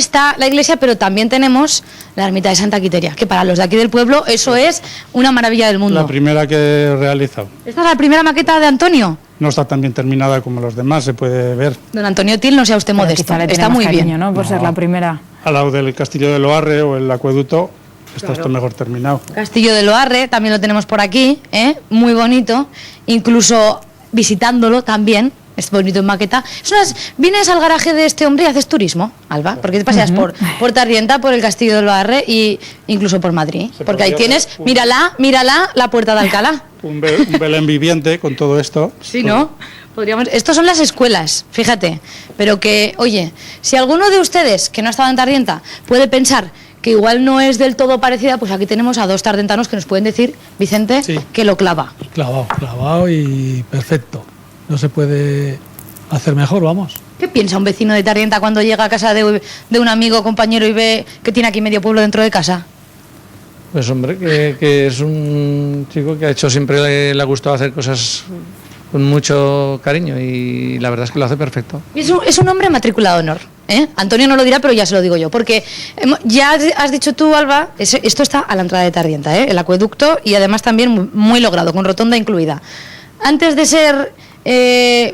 está la iglesia, pero también tenemos la ermita de Santa Quiteria, que para los de aquí del pueblo eso es una maravilla del mundo. La primera que he realizado. ¿Esta es la primera maqueta de Antonio? No está tan bien terminada como los demás, se puede ver. Don Antonio Til, no sea usted modesto, está muy cariño, bien. ¿no? Por ser la primera. Al lado del Castillo de Loarre o el acueducto está esto mejor terminado. Castillo de Loarre, también lo tenemos por aquí, muy bonito, incluso visitándolo también, es bonito en maqueta. Vienes al garaje de este hombre y haces turismo, Alba, porque te paseas por Tarrienta, por el Castillo de Loarre e incluso por Madrid, porque ahí tienes, mírala, la Puerta de Alcalá. Un Belén viviente con todo esto. Sí, ¿no? Estos son las escuelas, fíjate, pero que, oye, si alguno de ustedes que no ha estado en Tarrienta puede pensar que igual no es del todo parecida, pues aquí tenemos a dos tardentanos que nos pueden decir, Vicente, sí, que lo clava. Clavado y perfecto. No se puede hacer mejor, vamos. ¿Qué piensa un vecino de Tarrienta cuando llega a casa de un amigo, compañero y ve que tiene aquí medio pueblo dentro de casa? Pues hombre, que es un chico que ha hecho, siempre le ha gustado hacer cosas con mucho cariño y la verdad es que lo hace perfecto. Es un hombre matriculado de honor, ¿eh? Antonio no lo dirá, pero ya se lo digo yo, porque ya has dicho tú, Alba, esto está a la entrada de Tarrienta, el acueducto, y además también muy logrado, con rotonda incluida. Antes de ser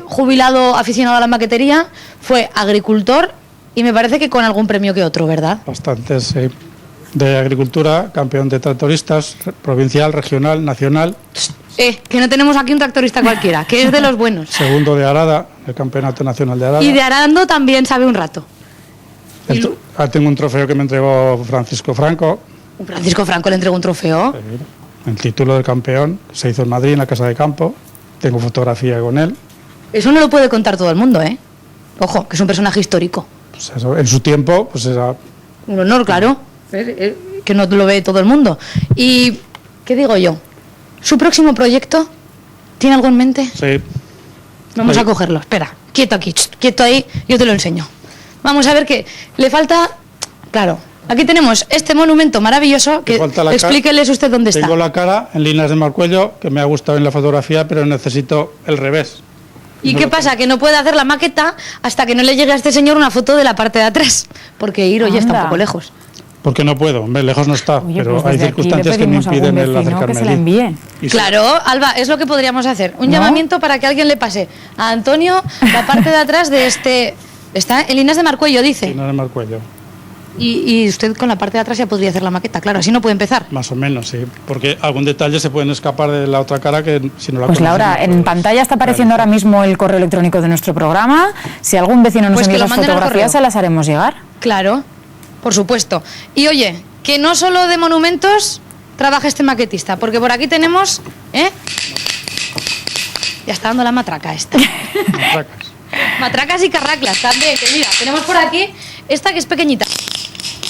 jubilado aficionado a la maquetería, fue agricultor y me parece que con algún premio que otro, ¿verdad? Bastantes, sí. De agricultura, campeón de tractoristas, provincial, regional, nacional. Que no tenemos aquí un tractorista cualquiera, que es de los buenos. Segundo de arada, el campeonato nacional de arada. Y de arando también sabe un rato. Tengo un trofeo que me entregó Francisco Franco. Francisco Franco le entregó un trofeo. El título del campeón se hizo en Madrid, en la Casa de Campo. Tengo fotografía con él. Eso no lo puede contar todo el mundo, ¿eh? Ojo, que es un personaje histórico. Pues eso, en su tiempo, pues era... Un honor, claro, que no lo ve todo el mundo. Y, ¿qué digo yo? ¿Su próximo proyecto tiene algo en mente? Sí. Vamos a cogerlo, espera, quieto aquí, quieto ahí, yo te lo enseño. Vamos a ver que le falta... Claro, aquí tenemos este monumento maravilloso, que explíqueles usted dónde está. Tengo la cara en líneas de marcuello, que me ha gustado en la fotografía, pero necesito el revés. ¿Y qué pasa? Que no puede hacer la maqueta hasta que no le llegue a este señor una foto de la parte de atrás, porque ir hoy está un poco lejos. Porque no puedo, hombre, lejos no está, pero pues hay circunstancias que me impiden el acercarme que se la envíe. Claro, Alba, es lo que podríamos hacer. Un llamamiento para que alguien le pase a Antonio la parte de atrás de este... Está en líneas de marcuello, dice. Líneas de marcuello. Y usted con la parte de atrás ya podría hacer la maqueta, claro, así no puede empezar. Más o menos, sí, porque algún detalle se pueden escapar de la otra cara que si no la Pues Laura, en pantalla está apareciendo ahora mismo el correo electrónico de nuestro programa. Si algún vecino nos envía las fotografías, se las haremos llegar. Claro, por supuesto. Y oye, que no solo de monumentos trabaja este maquetista, porque por aquí tenemos... Ya está dando la matraca esta. Matracas. Matracas y carraclas también, que mira, tenemos por aquí esta que es pequeñita.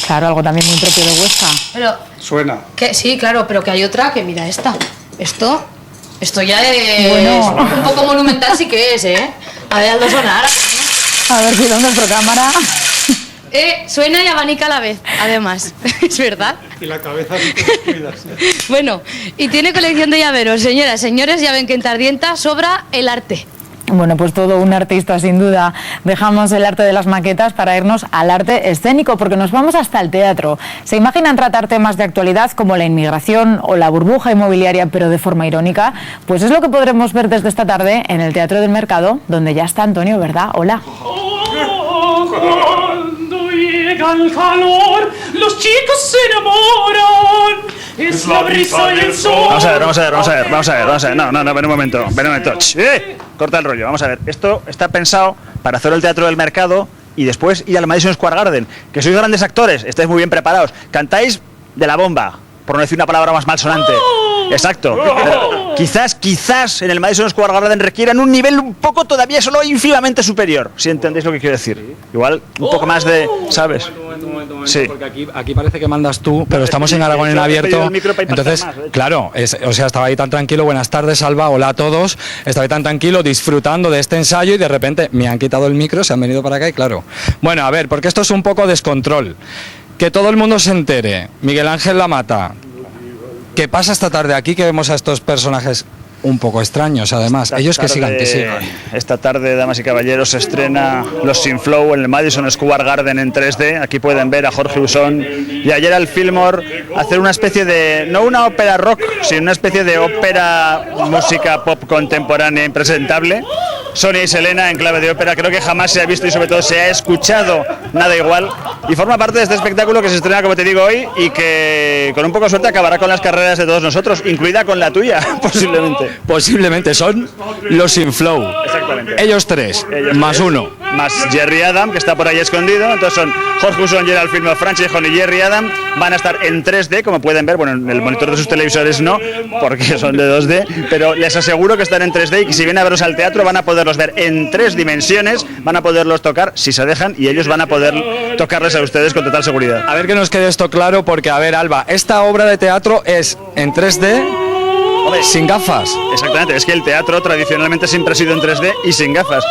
Claro, algo también muy propio de Huesca. Pero suena. Que sí, claro, pero que hay otra que mira esta. Esto ya es un poco monumental sí que es, ¿eh? A ver, Aldo, sonar. A ver, cuidado nuestra cámara. Suena y abanica a la vez, además. Es verdad. Y la cabeza sí que cuidas. Bueno, y tiene colección de llaveros. Señoras, señores, ya ven que en Tardienta sobra el arte. Bueno, pues todo un artista sin duda. Dejamos el arte de las maquetas para irnos al arte escénico, porque nos vamos hasta el teatro. ¿Se imaginan tratar temas de actualidad como la inmigración o la burbuja inmobiliaria, pero de forma irónica? Pues es lo que podremos ver desde esta tarde en el Teatro del Mercado, donde ya está Antonio, ¿verdad? Hola. Cuando llega el calor, los chicos se enamoran. Es la brisa y el sol. Vamos a ver. No, ven un momento. Corta el rollo, vamos a ver. Esto está pensado para hacer el Teatro del Mercado y después ir al Madison Square Garden. Que sois grandes actores, estáis muy bien preparados. Cantáis de la bomba, por no decir una palabra más malsonante. Exacto. Pero quizás en el Madison Square Garden requieran un nivel un poco todavía solo ínfimamente superior, si entendéis lo que quiero decir. Igual un poco más de, ¿sabes? Un momento, sí. Porque aquí parece que mandas tú, pero estamos en Aragón en abierto. Entonces, claro, estaba ahí tan tranquilo. Buenas tardes, Alba, hola a todos. Estaba ahí tan tranquilo disfrutando de este ensayo y de repente me han quitado el micro, se han venido para acá y claro. Bueno, a ver, porque esto es un poco descontrol. Que todo el mundo se entere. Miguel Ángel Lamata. ¿Qué pasa esta tarde aquí que vemos a estos personajes un poco extraños, además. Ellos que sigan. Esta tarde, damas y caballeros, se estrena Los Sin Flow en el Madison Square Garden en 3D. Aquí pueden ver a Jorge Usón y a Gerald Fillmore hacer una especie de, no una ópera rock, sino una especie de ópera, música pop contemporánea impresentable. Sonia y Selena en clave de ópera, creo que jamás se ha visto y sobre todo se ha escuchado nada igual, y forma parte de este espectáculo que se estrena, como te digo, hoy, y que con un poco de suerte acabará con las carreras de todos nosotros, incluida con la tuya, posiblemente. Posiblemente, son los Sin Flow. Exactamente. Ellos tres, más uno. Más Jerry Adam, que está por ahí escondido. Entonces son Jorge Usón, Gerald Fillmore, Francis John y Jerry Adam. Van a estar en 3D, como pueden ver. Bueno, en el monitor de sus televisores no, porque son de 2D. Pero les aseguro que están en 3D y que si vienen a verlos al teatro van a poderlos ver en 3 dimensiones. Van a poderlos tocar si se dejan y ellos van a poder tocarles a ustedes con total seguridad. A ver que nos quede esto claro, porque, a ver, Alba, esta obra de teatro es en 3D... sin gafas. Exactamente, es que el teatro tradicionalmente siempre ha sido en 3D y sin gafas.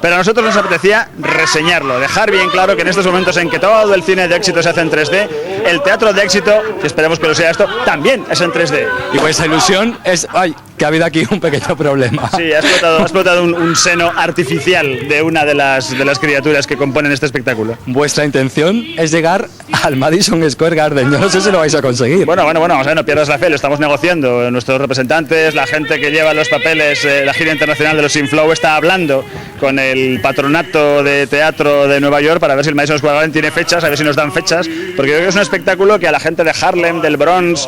Pero a nosotros nos apetecía reseñarlo, dejar bien claro que en estos momentos en que todo el cine de éxito se hace en 3D, el teatro de éxito, que esperemos que lo sea esto, también es en 3D. Y vuestra ilusión es... ¡Ay! Que ha habido aquí un pequeño problema. Sí, ha explotado un seno artificial de una de las criaturas que componen este espectáculo. Vuestra intención es llegar al Madison Square Garden. Yo no sé si lo vais a conseguir. Bueno, o sea, no pierdas la fe, lo estamos negociando. Nuestros representantes, la gente que lleva los papeles, la gira internacional de los Sin Flow está hablando con el patronato de teatro de Nueva York para ver si el Madison Square Garden tiene fechas, a ver si nos dan fechas, porque creo que es un espectáculo que a la gente de Harlem, del Bronx,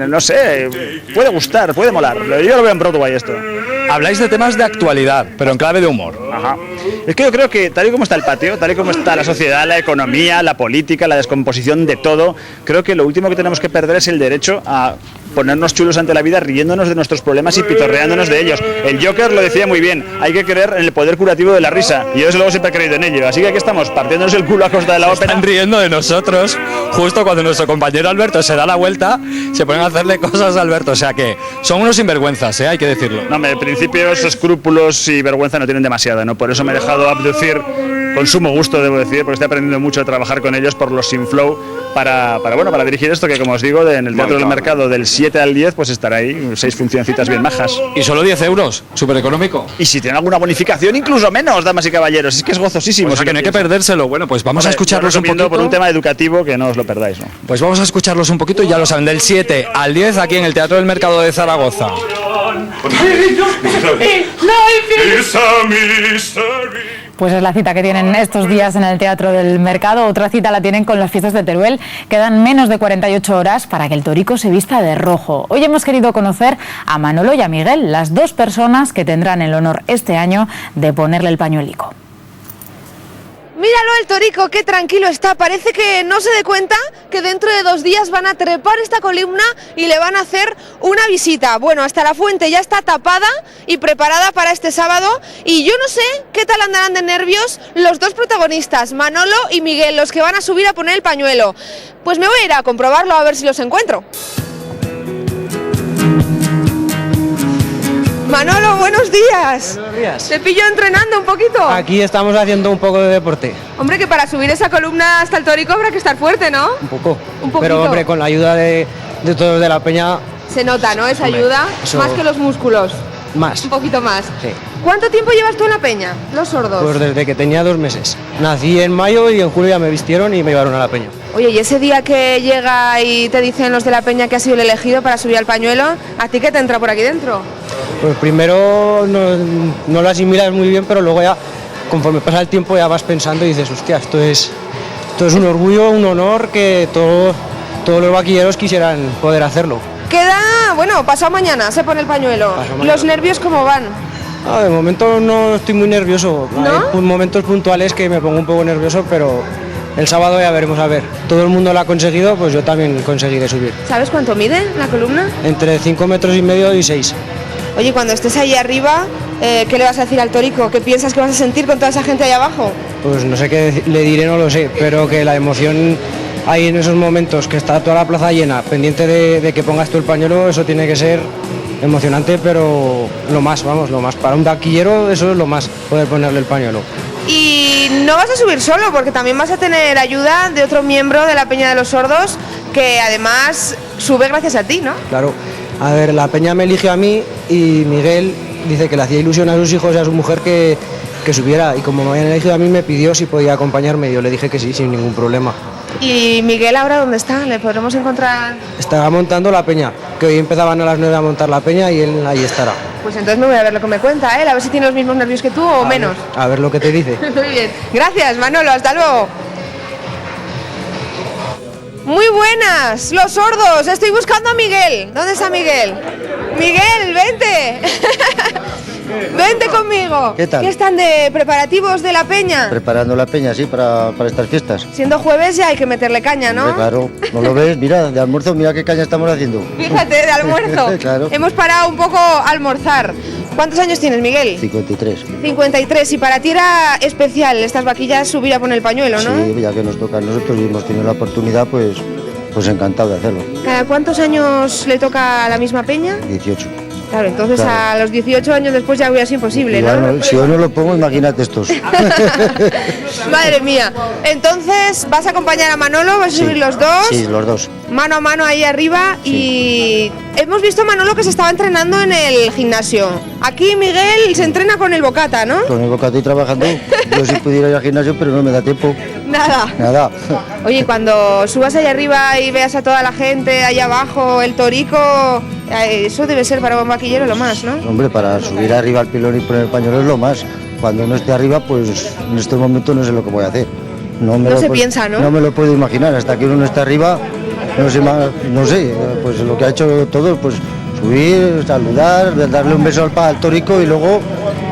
no sé, puede gustar, puede molar. Yo lo veo en Broadway esto. Habláis de temas de actualidad, pero en clave de humor. Ajá. Es que yo creo que tal y como está el patio, tal y como está la sociedad, la economía, la política, la descomposición de todo, creo que lo último que tenemos que perder es el derecho a ponernos chulos ante la vida riéndonos de nuestros problemas y pitorreándonos de ellos. El Joker lo decía muy bien, hay que creer en el poder curativo de la risa, y yo desde luego siempre he creído en ello, así que aquí estamos partiéndonos el culo a costa de la ópera. Están riendo de nosotros justo cuando nuestro compañero Alberto se da la vuelta, se ponen a hacerle cosas a Alberto, o sea que son unos sinvergüenzas, hay que decirlo. No, en principio escrúpulos y vergüenza no tienen demasiada, ¿no? Por eso me he dejado abducir con sumo gusto, debo decir, porque estoy aprendiendo mucho a trabajar con ellos por los Sin Flow para dirigir esto que, como os digo, en el Teatro del Mercado del 7 al 10, pues estará ahí, 6 funcioncitas bien majas. Y solo 10 euros, súper económico. Y si tienen alguna bonificación, incluso menos, damas y caballeros, es que es gozosísimo. O sea que no hay que perdérselo. Bueno, pues vamos a escucharlos un poquito. Por un tema educativo que no os lo perdáis, ¿no? Pues vamos a escucharlos un poquito y ya lo saben, del 7 al 10 aquí en el Teatro del Mercado de Zaragoza. Pues es la cita que tienen estos días en el Teatro del Mercado. Otra cita la tienen con las fiestas de Teruel. Quedan menos de 48 horas para que el torico se vista de rojo. Hoy hemos querido conocer a Manolo y a Miguel, las dos personas que tendrán el honor este año de ponerle el pañuelico. Míralo el torico, qué tranquilo está, parece que no se dé cuenta que dentro de 2 días van a trepar esta columna y le van a hacer una visita. Bueno, hasta la fuente ya está tapada y preparada para este sábado y yo no sé qué tal andarán de nervios los dos protagonistas, Manolo y Miguel, los que van a subir a poner el pañuelo. Pues me voy a ir a comprobarlo a ver si los encuentro. Manolo, buenos días. Buenos días. ¿Te pillo entrenando un poquito? Aquí estamos haciendo un poco de deporte. Hombre, que para subir esa columna hasta el torico habrá que estar fuerte, ¿no? Un poco. Un poquito. Pero hombre, con la ayuda de todos de la peña... Se nota, ¿no? Esa hombre, ayuda, eso... más que los músculos. Más. Un poquito más. Sí. ¿Cuánto tiempo llevas tú en la peña, los sordos? Pues desde que tenía 2 meses. Nací en mayo y en julio ya me vistieron y me llevaron a la peña. Oye, y ese día que llega y te dicen los de la peña que has sido el elegido para subir al pañuelo, ¿a ti qué te entra por aquí dentro? Pues primero no lo asimilas muy bien, pero luego ya, conforme pasa el tiempo, ya vas pensando y dices, hostia, esto es un orgullo, un honor que todos los vaquilleros quisieran poder hacerlo. Queda, bueno, pasado mañana se pone el pañuelo. ¿Los nervios cómo van? De momento no estoy muy nervioso. ¿No? Hay momentos puntuales que me pongo un poco nervioso, pero el sábado ya veremos a ver. Todo el mundo lo ha conseguido, pues yo también conseguiré subir. ¿Sabes cuánto mide la columna? Entre 5,5 metros y 6. Oye, cuando estés ahí arriba, ¿qué le vas a decir al torico? ¿Qué piensas que vas a sentir con toda esa gente ahí abajo? Pues no sé qué le diré, no lo sé, pero que la emoción ahí en esos momentos, que está toda la plaza llena, pendiente de que pongas tú el pañuelo, eso tiene que ser emocionante, pero lo más, para un vaquillero eso es lo más, poder ponerle el pañuelo. Y no vas a subir solo, porque también vas a tener ayuda de otro miembro de la Peña de los Sordos, que además sube gracias a ti, ¿no? Claro, A ver, la peña me elige a mí y Miguel dice que le hacía ilusión a sus hijos y a su mujer que subiera. Y como me habían elegido a mí, me pidió si podía acompañarme. Yo le dije que sí, sin ningún problema. ¿Y Miguel ahora dónde está? ¿Le podremos encontrar? Estaba montando la peña, que hoy empezaban a las 9 a montar la peña y él ahí estará. Pues entonces me voy a ver lo que me cuenta, ¿eh? A ver si tiene los mismos nervios que tú o menos. A ver lo que te dice. Muy bien. Gracias, Manolo. Hasta luego. Muy buenas, los sordos. Estoy buscando a Miguel. ¿Dónde está Miguel? Miguel, vente. Vente conmigo. ¿Qué tal? ¿Qué están de preparativos de la peña? Preparando la peña, sí, para estas fiestas. Siendo jueves ya hay que meterle caña, ¿no? Hombre, claro, ¿no lo ves? Mira, de almuerzo, mira qué caña estamos haciendo. Fíjate, de almuerzo. Claro. Hemos parado un poco a almorzar. ¿Cuántos años tienes, Miguel? 53. 53. Y para ti era especial estas vaquillas subir a poner el pañuelo, ¿no? Sí, ya que nos toca a nosotros y hemos tenido la oportunidad, pues encantado de hacerlo. ¿Cada cuántos años le toca a la misma peña? 18. Claro, entonces Claro. a los 18 años después ya hubiera sido imposible, ¿no? Bueno, si yo no lo pongo, imagínate estos. Madre mía. Entonces, ¿vas a acompañar a Manolo? ¿Vas a subir los dos? Sí, los dos. Mano a mano ahí arriba y hemos visto a Manolo que se estaba entrenando en el gimnasio. Aquí Miguel se entrena con el bocata, ¿no? Con el bocata y trabajando. Yo sí pudiera ir al gimnasio, pero no me da tiempo. Nada. Nada. Oye, cuando subas ahí arriba y veas a toda la gente ahí abajo, el torico, eso debe ser para un vaquillero lo más, ¿no? Hombre, para subir arriba al pilón y poner el pañuelo es lo más. Cuando no esté arriba, pues en estos momentos no sé lo que voy a hacer. No se piensa, ¿no? No me lo puedo imaginar. Hasta que uno no está arriba, no sé, pues lo que ha hecho todo, pues subir, saludar, darle un beso al torico y luego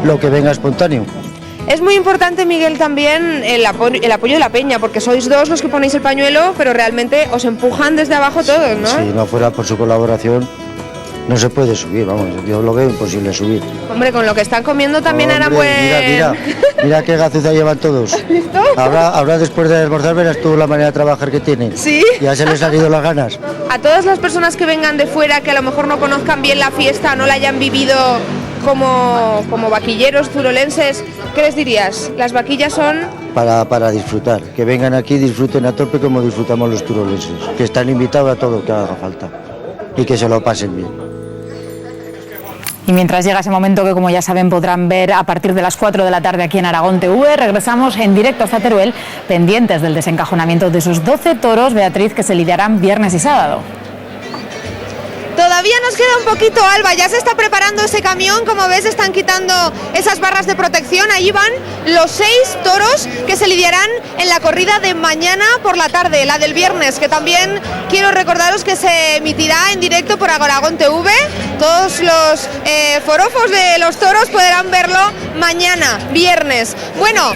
lo que venga espontáneo. Es muy importante, Miguel, también el apoyo de la peña, porque sois dos los que ponéis el pañuelo, pero realmente os empujan desde abajo todos, ¿no? Si no fuera por su colaboración, no se puede subir, vamos, yo lo veo imposible subir. Hombre, con lo que están comiendo también Hombre, hará buen... Mira qué gazuza llevan todos. ¿Has visto? Ahora después de almorzar verás tú la manera de trabajar que tienen. ¿Sí? Ya se les han ido las ganas. A todas las personas que vengan de fuera, que a lo mejor no conozcan bien la fiesta, no la hayan vivido como vaquilleros turolenses, ¿qué les dirías? Las vaquillas son... Para disfrutar, que vengan aquí y disfruten a tope como disfrutamos los turolenses, que están invitados a todo lo que haga falta y que se lo pasen bien. Y mientras llega ese momento que, como ya saben, podrán ver a partir de las 4 de la tarde aquí en Aragón TV, regresamos en directo hasta Teruel, pendientes del desencajonamiento de esos 12 toros, Beatriz, que se lidiarán viernes y sábado. Todavía nos queda un poquito, Alba, ya se está preparando ese camión, como ves están quitando esas barras de protección, ahí van los 6 toros que se lidiarán en la corrida de mañana por la tarde, la del viernes, que también quiero recordaros que se emitirá en directo por Aragón TV, todos los forofos de los toros podrán verlo mañana, viernes. Bueno,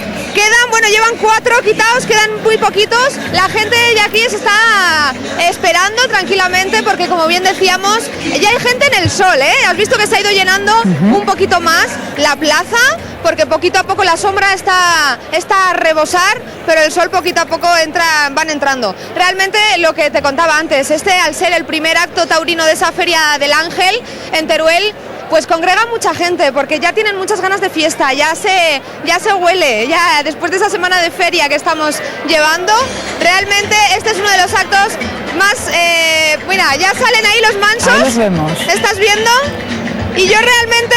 llevan 4 quitados, quedan muy poquitos, la gente ya aquí se está esperando tranquilamente porque, como bien decíamos, ya hay gente en el sol, ¿eh? Has visto que se ha ido llenando un poquito más la plaza, porque poquito a poco la sombra está a rebosar, pero el sol poquito a poco van entrando. Realmente lo que te contaba antes, al ser el primer acto taurino de esa Feria del Ángel en Teruel, pues congrega mucha gente, porque ya tienen muchas ganas de fiesta, ya se huele, ya después de esa semana de feria que estamos llevando, realmente este es uno de los actos más, mira, ya salen ahí los mansos, ahí los vemos. ¿Estás viendo? Y yo realmente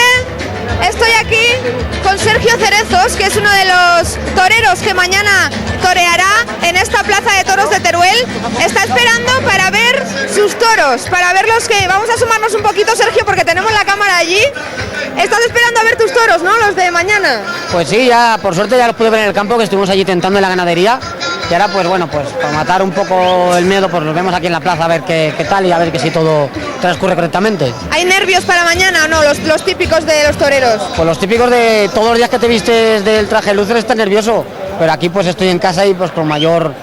estoy aquí con Sergio Cerezos, que es uno de los toreros que mañana toreará en esta plaza de toros de Teruel. Está esperando para ver sus toros, para ver los que... Vamos a sumarnos un poquito, Sergio, porque tenemos la cámara allí. Estás esperando a ver tus toros, ¿no? Los de mañana. Pues sí, ya por suerte ya los pude ver en el campo, que estuvimos allí tentando en la ganadería. Y ahora, pues bueno, pues para matar un poco el miedo, pues los vemos aquí en la plaza a ver qué tal y a ver que si todo transcurre correctamente. ¿Hay nervios para mañana o no? Los típicos de los toreros. Pues los típicos de todos los días que te vistes del traje de luces estás nervioso, pero aquí pues estoy en casa y pues con mayor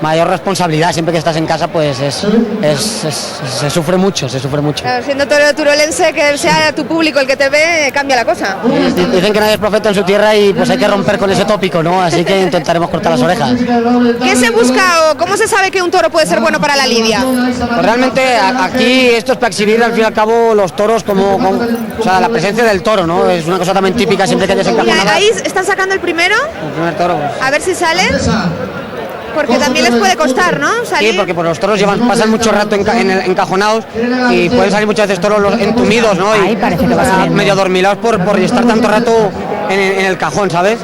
responsabilidad. Siempre que estás en casa pues se sufre mucho. Claro, siendo torero turolense, que sea tu público el que te ve, cambia la cosa. Dicen que nadie es profeta en su tierra y pues hay que romper con ese tópico, ¿no? Así que intentaremos cortar las orejas. ¿Qué se busca o cómo se sabe que un toro puede ser bueno para la lidia? Pues realmente aquí esto es para exhibir al fin y al cabo los toros o sea, la presencia del toro, ¿no? Es una cosa también típica siempre que hay desencajonadas. Ahí están sacando el primero. El primer toro. Pues. A ver si sale. Porque también les puede costar, ¿no? Salir. Sí, porque pues, los toros pasan mucho rato encajonados y pueden salir muchas veces toros entumidos, ¿no? Ahí parece que va saliendo. Medio dormilados por estar tanto rato en el cajón, ¿sabes?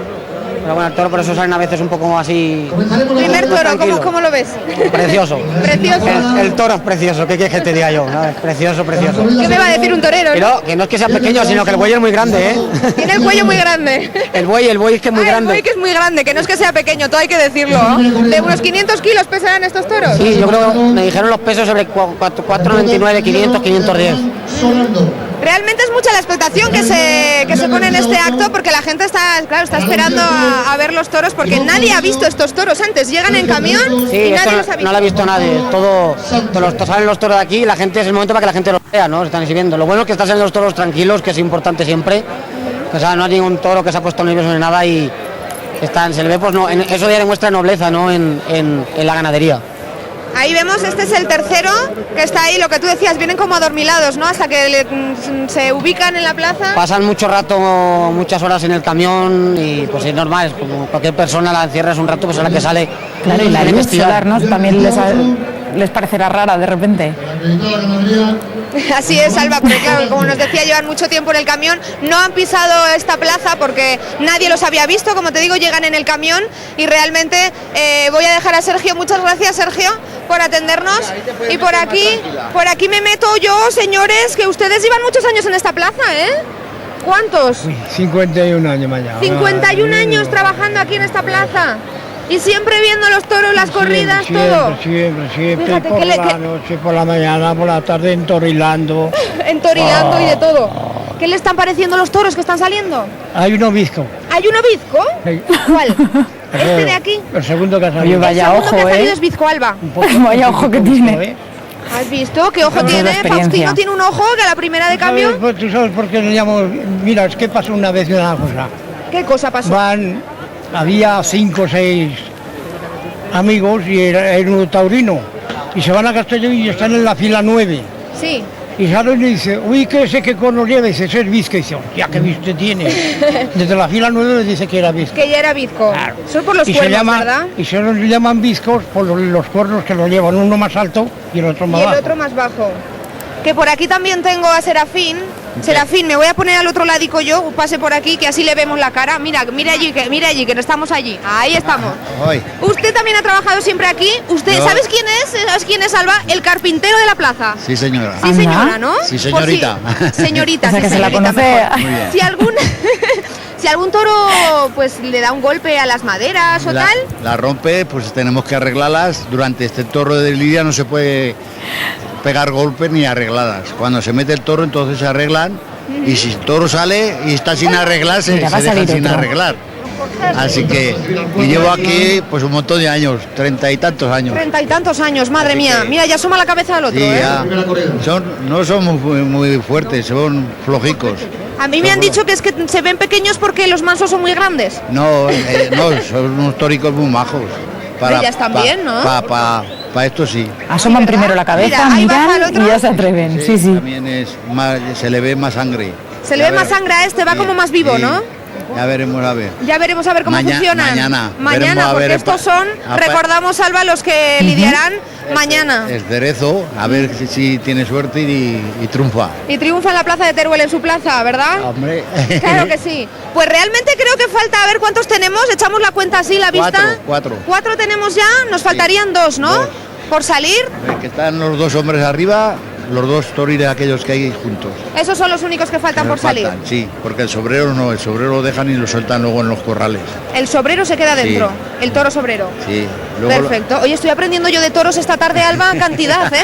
Pero bueno, el toro por eso salen a veces un poco así. Primer toro, ¿cómo lo ves? Precioso. Precioso. El toro es precioso, ¿qué quieres que te diga yo? ¿Sabes? Precioso, precioso. ¿Qué me va a decir un torero? Pero que no es que sea pequeño, sino que el buey es muy grande, ¿eh? Tiene el cuello muy grande. El buey es que es muy grande. El buey que es muy grande, que no es que sea pequeño, todo hay que decirlo. ¿De unos 500 kilos pesarán estos toros? Sí, yo creo que me dijeron los pesos sobre 4,99, 500, 510. Realmente es mucha la expectación que se pone en este acto porque la gente está esperando a ver los toros porque nadie ha visto estos toros antes. Llegan en camión y nadie los ha visto. No lo ha visto nadie. Salen los toros de aquí y la gente es el momento para que la gente los vea, ¿no? Se están exhibiendo. Lo bueno es que están saliendo los toros tranquilos, que es importante siempre. O sea, no hay ningún toro que se ha puesto nervioso ni nada y se le ve, pues no, eso ya demuestra nobleza, ¿no? En la ganadería. Ahí vemos, este es el tercero que está ahí, lo que tú decías, vienen como adormilados, ¿no? Hasta que se ubican en la plaza. Pasan mucho rato, muchas horas en el camión y pues es normal, es como cualquier persona la encierras un rato, pues a la que sale. Claro, y la luz solar, ¿no? También les parecerá rara de repente. Así es, Alba, porque claro, como nos decía, llevan mucho tiempo en el camión, no han pisado esta plaza porque nadie los había visto, como te digo, llegan en el camión y realmente voy a dejar a Sergio, muchas gracias Sergio por atendernos y por aquí me meto yo, señores, que ustedes llevan muchos años en esta plaza, ¿eh? ¿Cuántos? 51 años mañana. 51 años trabajando aquí en esta plaza. Y siempre viendo los toros, las corridas, todo. Siempre. Fíjate, por la noche, por la mañana, por la tarde, entorilando. Entorilando y de todo. ¿Qué le están pareciendo los toros que están saliendo? Hay uno bizco. ¿Hay uno bizco? Sí. ¿Cuál? ¿Este de aquí? El segundo que ha salido. Vaya ojo, ojo, que ha salido es bizco, Alba. Vaya ojo que tiene. ¿Has visto qué ojo tiene? Faustino tiene un ojo que a la primera de cambio. Pues tú sabes por qué le llamo. Mira, es que pasó una vez una cosa. ¿Qué cosa pasó? Había 5 o 6 amigos y era uno taurino y se van a Castellón y están en la fila 9. Sí. Y salen y dice, uy, que sé qué cono lleva, y dice, es bizco, y dice, ya que viste tiene. Desde la fila 9 le dice que era bizco. Que ya era bizco. Claro. Son por los cuernos, ¿verdad? Y se los llaman bizcos por los cuernos que lo llevan, uno más alto y el otro más bajo. Y el otro más bajo. Que por aquí también tengo a Serafín. Serafín, me voy a poner al otro ladico yo, pase por aquí, que así le vemos la cara. Mira allí, que no estamos allí. Ahí estamos. Usted también ha trabajado siempre aquí. ¿Usted ¿Sabes quién es? ¿Sabes quién es, Alba? El carpintero de la plaza. Sí, señora. Sí, señora, ¿no? Sí, señorita. Señorita, o sea, sí, que se la conoce. Muy bien. Si algún toro pues le da un golpe a las maderas o tal. La rompe, pues tenemos que arreglarlas. Durante este toro de lidia no se puede pegar golpes ni arregladas. Cuando se mete el toro entonces se arreglan y si el toro sale y está sin arreglarse, se dejan sin arreglar. Así que y llevo aquí pues un montón de años, 30 y tantos años. 30 y tantos años, madre mía. Mira, ya asoma la cabeza del otro, sí, ¿eh? No son muy fuertes, son flojicos. A mí me han dicho que es que se ven pequeños porque los mansos son muy grandes. No, son unos tóricos muy majos. Ellas también, ¿no? Para esto sí. Asoman primero la cabeza, miran y ya se atreven. Sí. También se le ve más sangre. Se le ve más sangre a este, va como más vivo, ¿no? Ya veremos a ver. Ya veremos a ver cómo funcionan. Mañana, porque estos son, recordamos, Alba, los que lidiarán mañana. El cerezo, a ver si tiene suerte y triunfa. Y triunfa en la plaza de Teruel, en su plaza, ¿verdad? Hombre. Claro que sí. Pues realmente creo que falta, a ver cuántos tenemos, echamos la cuenta así, la vista. 4. 4 tenemos ya, nos faltarían 2, ¿no? 2. Por salir. Que están los 2 hombres arriba. Los 2 toriles aquellos que hay juntos. Esos son los únicos que faltan por salir. Sí, porque el sobrero no, el sobrero lo dejan y lo sueltan luego en los corrales. El sobrero se queda dentro, sí. El toro sobrero. Sí. Perfecto. Oye, estoy aprendiendo yo de toros esta tarde, Alba, cantidad, ¿eh?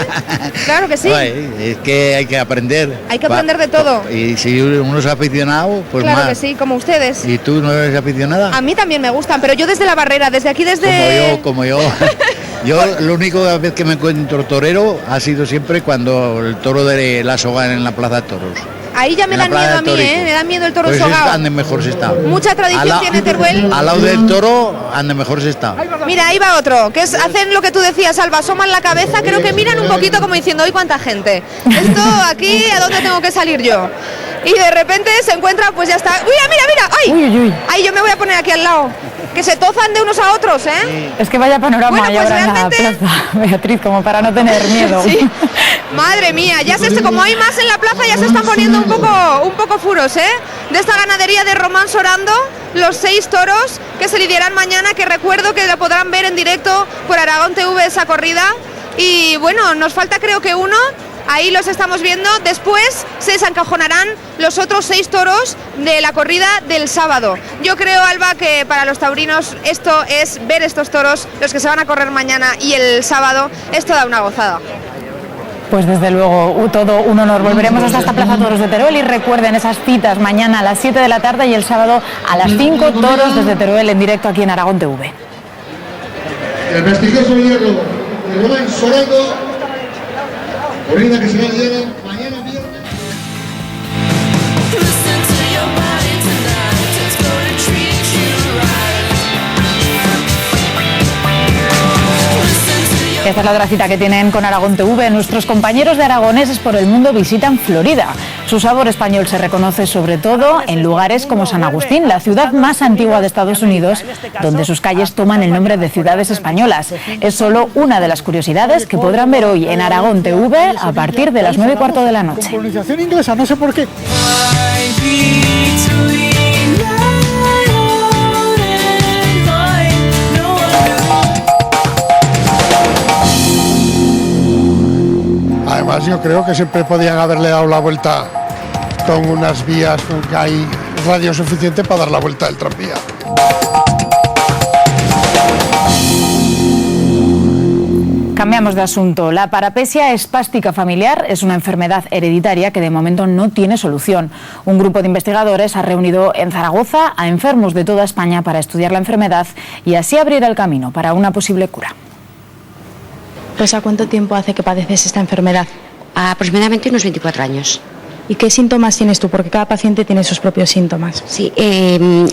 Claro que sí. Ay, es que hay que aprender. Hay que aprender de todo. Y si uno es aficionado, pues claro más. Claro que sí, como ustedes. ¿Y tú no eres aficionada? A mí también me gustan, pero yo desde la barrera, desde aquí, desde... Como yo. Yo, lo único vez que me encuentro torero ha sido siempre cuando el toro de la soga en la plaza de toros. Ahí ya me dan miedo a mí, ¿eh? Me da miedo el toro sogao. Ande mejor se está. Mucha tradición tiene Teruel. Al lado del toro, ande mejor se está. Mira, ahí va otro, que hacen lo que tú decías, Alba, asoman la cabeza, creo que miran un poquito como diciendo, ¡ay, cuánta gente! Esto aquí, ¿a dónde tengo que salir yo? y de repente se encuentra, pues ya está. ¡Mira! ¡Ay! Uy. ¡Ay, yo me voy a poner aquí al lado! Que se tozan de unos a otros, ¿eh? Es que vaya panorama Bueno, hay pues ahora realmente... en la plaza, Beatriz, como para no tener miedo. Sí. Madre mía, ya como hay más en la plaza, ya se están poniendo un poco furos, ¿eh? De esta ganadería de Román Sorando, los 6 toros que se lidiarán mañana, que recuerdo que lo podrán ver en directo por Aragón TV esa corrida. Y bueno, nos falta creo que uno. Ahí los estamos viendo. Después se desencajonarán los otros 6 toros de la corrida del sábado. Yo creo, Alba, que para los taurinos esto es ver estos toros, los que se van a correr mañana y el sábado, es toda una gozada. Pues desde luego, todo un honor. Volveremos hasta esta Plaza Toros de Teruel y recuerden esas citas mañana a las 7 de la tarde y el sábado a las 5, toros desde Teruel en directo aquí en Aragón TV. El prestigioso hierro de Román Sorando, corrida que se va a llevar mañana viernes. Esta es la otra cita que tienen con Aragón TV. Nuestros compañeros de Aragoneses por el Mundo visitan Florida. Su sabor español se reconoce sobre todo en lugares como San Agustín, la ciudad más antigua de Estados Unidos, donde sus calles toman el nombre de ciudades españolas. Es solo una de las curiosidades que podrán ver hoy en Aragón TV a partir de las 9:15 de la noche. Colonización inglesa, no sé por qué. Además, yo creo que siempre podían haberle dado la vuelta con unas vías, porque hay radio suficiente para dar la vuelta del tranvía. Cambiamos de asunto. La parapesia espástica familiar es una enfermedad hereditaria que de momento no tiene solución. Un grupo de investigadores ha reunido en Zaragoza a enfermos de toda España para estudiar la enfermedad y así abrir el camino para una posible cura. Rosa, ¿cuánto tiempo hace que padeces esta enfermedad? Aproximadamente unos 24 años. ¿Y qué síntomas tienes tú? Porque cada paciente tiene sus propios síntomas. Sí,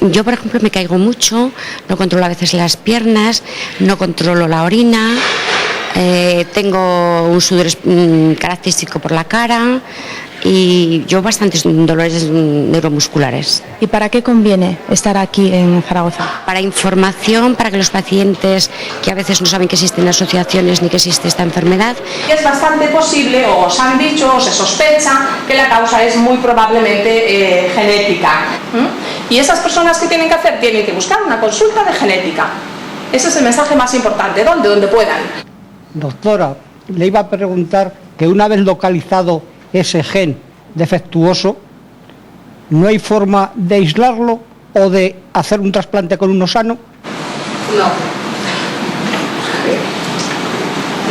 yo por ejemplo me caigo mucho, no controlo a veces las piernas, no controlo la orina, tengo un sudor característico por la cara y yo bastantes dolores neuromusculares. ¿Y para qué conviene estar aquí en Zaragoza? Para información, para que los pacientes que a veces no saben que existen asociaciones ni que existe esta enfermedad. Es bastante posible, o os han dicho, o se sospecha, que la causa es muy probablemente genética. Y esas personas que tienen que hacer, tienen que buscar una consulta de genética. Ese es el mensaje más importante, donde puedan. Doctora, le iba a preguntar que una vez localizado ese gen defectuoso, ¿no hay forma de aislarlo o de hacer un trasplante con uno sano?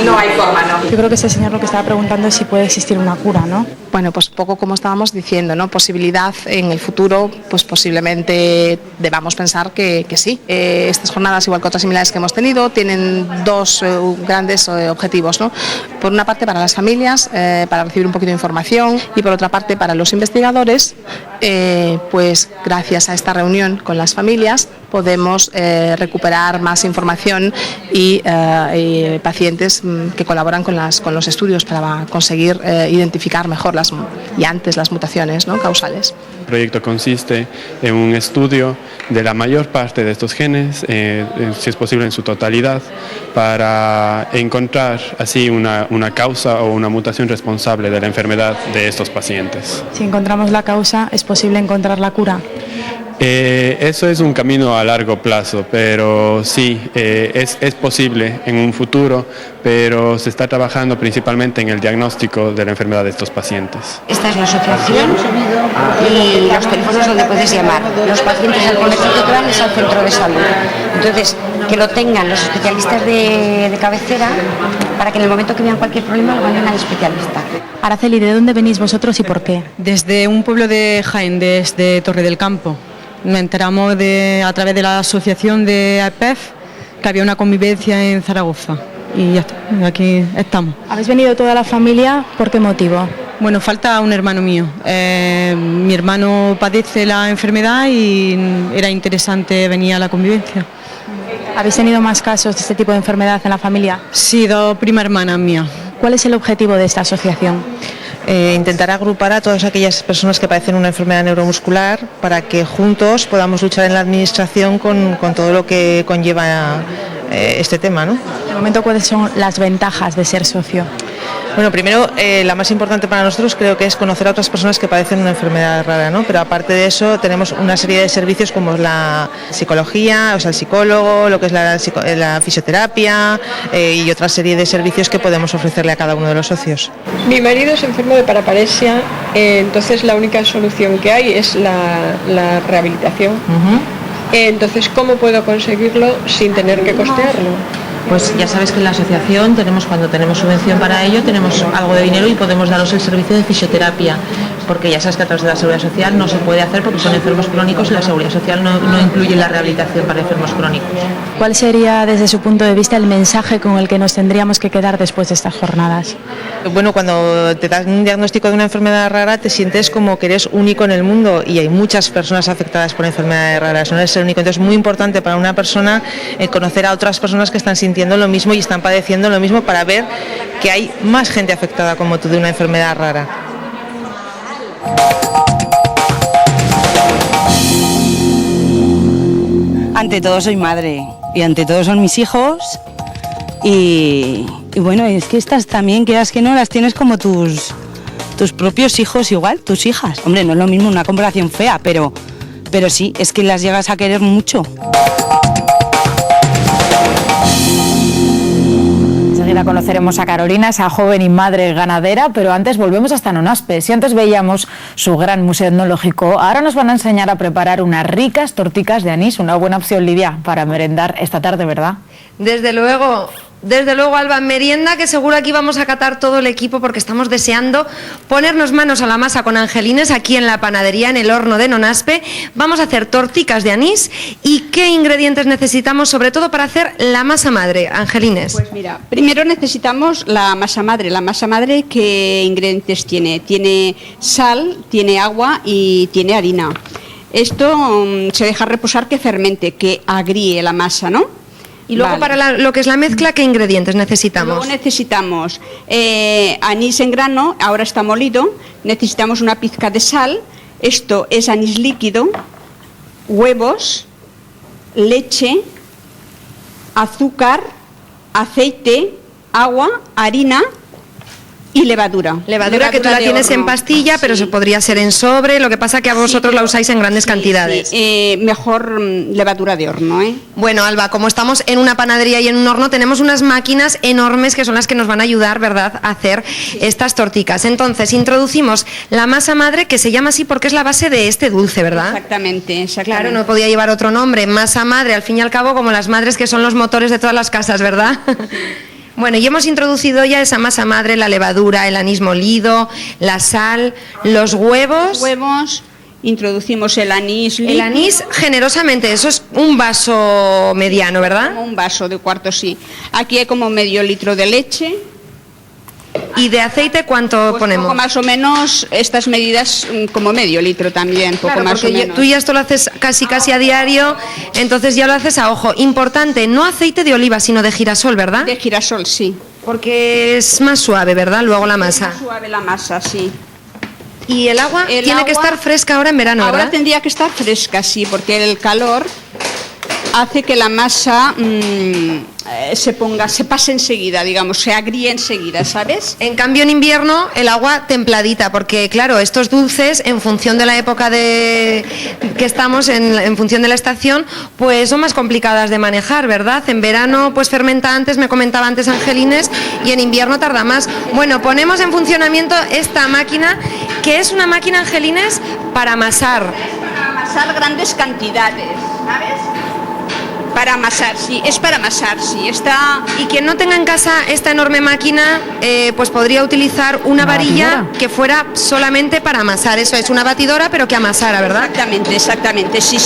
No hay forma, no. Yo creo que ese señor lo que estaba preguntando es si puede existir una cura, ¿no? Bueno, pues poco como estábamos diciendo, ¿no? Posibilidad en el futuro, pues posiblemente debamos pensar que sí. Estas jornadas, igual que otras similares que hemos tenido, tienen dos grandes objetivos, ¿no? Por una parte para las familias, para recibir un poquito de información, y por otra parte para los investigadores, pues gracias a esta reunión con las familias podemos recuperar más información y pacientes que colaboran con los estudios para conseguir identificar mejor y antes las mutaciones, ¿no?, causales. El proyecto consiste en un estudio de la mayor parte de estos genes, si es posible en su totalidad, para encontrar así una causa o una mutación responsable de la enfermedad de estos pacientes. Si encontramos la causa, ¿es posible encontrar la cura? Eso es un camino a largo plazo, pero sí, es posible en un futuro, pero se está trabajando principalmente en el diagnóstico de la enfermedad de estos pacientes. Esta es la asociación y los teléfonos donde puedes llamar. Los pacientes al colegio que van es al centro de salud. Entonces, que lo tengan los especialistas de cabecera para que en el momento que vean cualquier problema lo manden al especialista. Araceli, ¿de dónde venís vosotros y por qué? Desde un pueblo de Jaén, desde Torre del Campo. Me enteramos a través de la asociación de APEF que había una convivencia en Zaragoza y ya está, aquí estamos. ¿Habéis venido toda la familia? ¿Por qué motivo? Bueno, falta un hermano mío. Mi hermano padece la enfermedad y era interesante venir a la convivencia. ¿Habéis tenido más casos de este tipo de enfermedad en la familia? Sí, dos prima hermanas mías. ¿Cuál es el objetivo de esta asociación? intentar agrupar a todas aquellas personas que padecen una enfermedad neuromuscular para que juntos podamos luchar en la administración con todo lo que conlleva este tema, ¿no? De momento, ¿cuáles son las ventajas de ser socio? Bueno, primero, la más importante para nosotros creo que es conocer a otras personas que padecen una enfermedad rara, ¿no? Pero aparte de eso tenemos una serie de servicios como la psicología, o sea, el psicólogo, lo que es la fisioterapia y otra serie de servicios que podemos ofrecerle a cada uno de los socios. Mi marido es enfermo de paraparesia, entonces la única solución que hay es la rehabilitación. Entonces, ¿cómo puedo conseguirlo sin tener que costearlo? Pues ya sabes que en la asociación cuando tenemos subvención para ello, tenemos algo de dinero y podemos daros el servicio de fisioterapia, porque ya sabes que a través de la Seguridad Social no se puede hacer porque son enfermos crónicos y la Seguridad Social no incluye la rehabilitación para enfermos crónicos. ¿Cuál sería, desde su punto de vista, el mensaje con el que nos tendríamos que quedar después de estas jornadas? Bueno, cuando te dan un diagnóstico de una enfermedad rara te sientes como que eres único en el mundo y hay muchas personas afectadas por enfermedades raras, no eres el único. Entonces es muy importante para una persona conocer a otras personas que están sintiendo lo mismo y están padeciendo lo mismo para ver que hay más gente afectada como tú de una enfermedad rara. Ante todo soy madre y ante todo son mis hijos y bueno, es que estas también, quieras que no, las tienes como tus propios hijos igual, tus hijas. Hombre, no es lo mismo, una comparación fea, pero sí, es que las llegas a querer mucho. Enseguida conoceremos a Carolina, esa joven y madre ganadera, pero antes volvemos hasta Nonaspe. Si antes veíamos su gran museo etnológico, ahora nos van a enseñar a preparar unas ricas torticas de anís, una buena opción, Lidia, para merendar esta tarde, ¿verdad? Desde luego, Alba, merienda que seguro aquí vamos a catar todo el equipo porque estamos deseando ponernos manos a la masa con Angelines aquí en la panadería, en el horno de Nonaspe. Vamos a hacer torticas de anís. ¿Y qué ingredientes necesitamos, sobre todo para hacer la masa madre, Angelines? Pues mira, primero necesitamos la masa madre. La masa madre, ¿qué ingredientes tiene? Tiene sal, tiene agua y tiene harina. Esto se deja reposar que fermente, que agríe la masa, ¿no? Y luego para lo que es la mezcla, ¿qué ingredientes necesitamos? Luego necesitamos anís en grano, ahora está molido, necesitamos una pizca de sal, esto es anís líquido, huevos, leche, azúcar, aceite, agua, harina y levadura. Levadura que tú la tienes en pastilla, pero se podría ser en sobre, lo que pasa que a vosotros la usáis en grandes cantidades. Mejor levadura de horno, ¿eh? Bueno, Alba, como estamos en una panadería y en un horno, tenemos unas máquinas enormes que son las que nos van a ayudar, ¿verdad?, a hacer estas torticas. Entonces, introducimos la masa madre, que se llama así porque es la base de este dulce, ¿verdad? Exactamente. Claro, no podía llevar otro nombre. Masa madre, al fin y al cabo, como las madres que son los motores de todas las casas, ¿verdad? Bueno, y hemos introducido ya esa masa madre, la levadura, el anís molido, la sal, los huevos. Introducimos el anís líquido. El anís generosamente, eso es un vaso mediano, ¿verdad? Como un vaso de cuarto, sí. Aquí hay como medio litro de leche. ¿Y de aceite cuánto ponemos? Poco más o menos, estas medidas como medio litro también, poco claro, más o menos. Tú ya esto lo haces casi a diario, entonces ya lo haces a ojo. Importante, no aceite de oliva, sino de girasol, ¿verdad? De girasol, sí. Porque es más suave, ¿verdad? Luego la masa. Es más suave la masa, sí. ¿Y el agua tiene que estar fresca ahora en verano, ahora verdad? Tendría que estar fresca, sí, porque el calor hace que la masa se pase enseguida, digamos, se agríe enseguida, ¿sabes? En cambio, en invierno, el agua templadita, porque claro, estos dulces, en función de la época que estamos, en función de la estación, pues son más complicadas de manejar, ¿verdad? En verano, pues fermenta antes, me comentaba antes Angelines, y en invierno tarda más. Bueno, ponemos en funcionamiento esta máquina, que es una máquina, Angelines, para amasar. Para amasar grandes cantidades, ¿sabes? Para amasar, sí, es para amasar, sí. Y quien no tenga en casa esta enorme máquina, pues podría utilizar una varilla que fuera solamente para amasar. Eso es, una batidora, pero que amasara, ¿verdad? Exactamente, sí.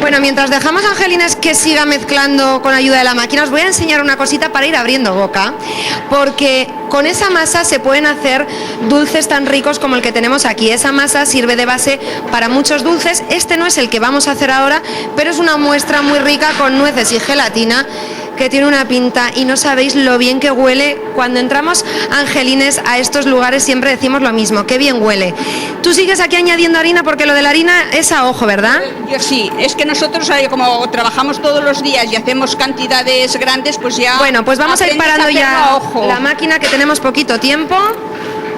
Bueno, mientras dejamos a Angelines que siga mezclando con ayuda de la máquina, os voy a enseñar una cosita para ir abriendo boca, porque con esa masa se pueden hacer dulces tan ricos como el que tenemos aquí. Esa masa sirve de base para muchos dulces. Este no es el que vamos a hacer ahora, pero es una muestra muy rica con nueces y gelatina que tiene una pinta y no sabéis lo bien que huele. Cuando entramos, Angelines, a estos lugares siempre decimos lo mismo, qué bien huele. Tú sigues aquí añadiendo harina porque lo de la harina es a ojo, ¿verdad? Yo sí, es que nosotros como trabajamos todos los días y hacemos cantidades grandes, pues ya... Bueno, pues vamos a ir parando ya la máquina, que tenemos poquito tiempo.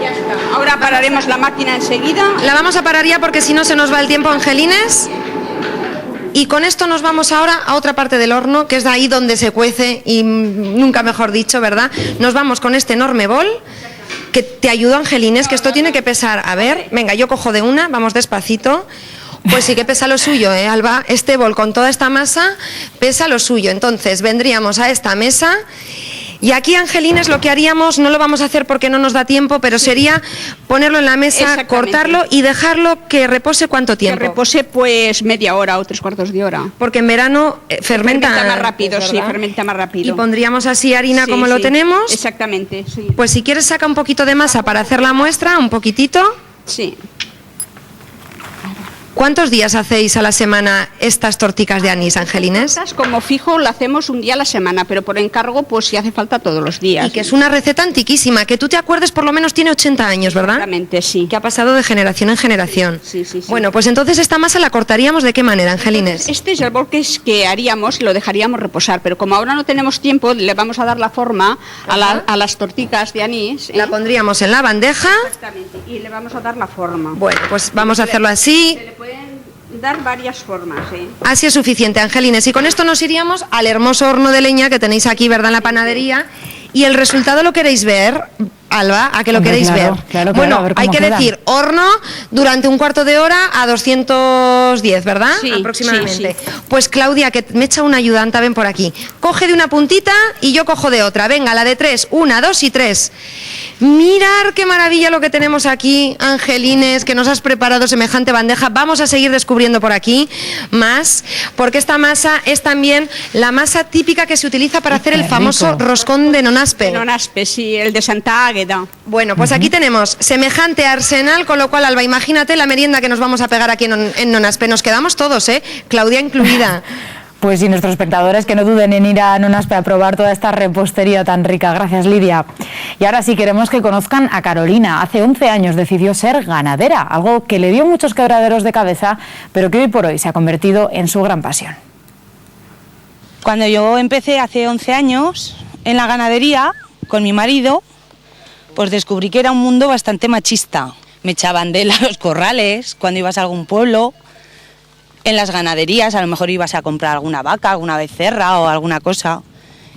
Ya está. Ahora pararemos la máquina enseguida. La vamos a parar ya porque si no se nos va el tiempo, Angelines. Y con esto nos vamos ahora a otra parte del horno, que es de ahí donde se cuece, y nunca mejor dicho, ¿verdad? Nos vamos con este enorme bol, que te ayudo, Angelines, que esto tiene que pesar. A ver, venga, yo cojo de una, vamos despacito. Pues sí que pesa lo suyo, Alba. Este bol con toda esta masa pesa lo suyo. Entonces vendríamos a esta mesa. Y aquí, Angelines, lo que haríamos, no lo vamos a hacer porque no nos da tiempo, pero sería ponerlo en la mesa, cortarlo y dejarlo que repose ¿cuánto tiempo? Que repose pues media hora o 3/4 de hora. Porque en verano fermenta más rápido, sí, fermenta más rápido. Y pondríamos así harina como lo tenemos. Exactamente, sí. Pues si quieres saca un poquito de masa para hacer la muestra, un poquitito. Sí. ¿Cuántos días hacéis a la semana estas torticas de anís, Angelines? Como fijo lo hacemos un día a la semana, pero por encargo pues si hace falta todos los días. Y que es una receta antiquísima, que tú te acuerdes por lo menos tiene 80 años, ¿verdad? Exactamente, sí. Que ha pasado de generación en generación. Sí, sí, sí. Bueno, pues entonces esta masa la cortaríamos ¿de qué manera, Angelines? Este es el bol que haríamos, lo dejaríamos reposar, pero como ahora no tenemos tiempo, le vamos a dar la forma a las torticas de anís. La pondríamos en la bandeja. Exactamente, y le vamos a dar la forma. Bueno, pues vamos a hacerlo así. Se le pueden dar varias formas, Así es suficiente, Angelines. Y con esto nos iríamos al hermoso horno de leña que tenéis aquí, ¿verdad?, en la panadería. Y el resultado lo queréis ver, Alba, ¿a que lo queréis ver? Claro, bueno, a ver cómo hay que queda. decir, horno durante un cuarto de hora a 210, ¿verdad? Sí, aproximadamente. sí, sí. Pues Claudia, que me echa una ayudanta, ven por aquí. Coge de una puntita y yo cojo de otra. Venga, la de 3, 1, 2 y 3. Mirar qué maravilla lo que tenemos aquí, Angelines, que nos has preparado semejante bandeja. Vamos a seguir descubriendo por aquí más, porque esta masa es también la masa típica que se utiliza para hacer el famoso roscón de Nonaspe. Nonaspe, sí, el de Santa Águeda. Bueno, pues aquí tenemos semejante arsenal, con lo cual, Alba, imagínate la merienda que nos vamos a pegar aquí en Nonaspe. Nos quedamos todos, Claudia incluida. Pues y nuestros espectadores que no duden en ir a Nonaspe a probar toda esta repostería tan rica. Gracias, Lidia. Y ahora sí queremos que conozcan a Carolina. Hace 11 años decidió ser ganadera, algo que le dio muchos quebraderos de cabeza, pero que hoy por hoy se ha convertido en su gran pasión. Cuando yo empecé hace 11 años en la ganadería con mi marido, pues descubrí que era un mundo bastante machista. Me echaban de los corrales cuando ibas a algún pueblo. En las ganaderías a lo mejor ibas a comprar alguna vaca, alguna becerra o alguna cosa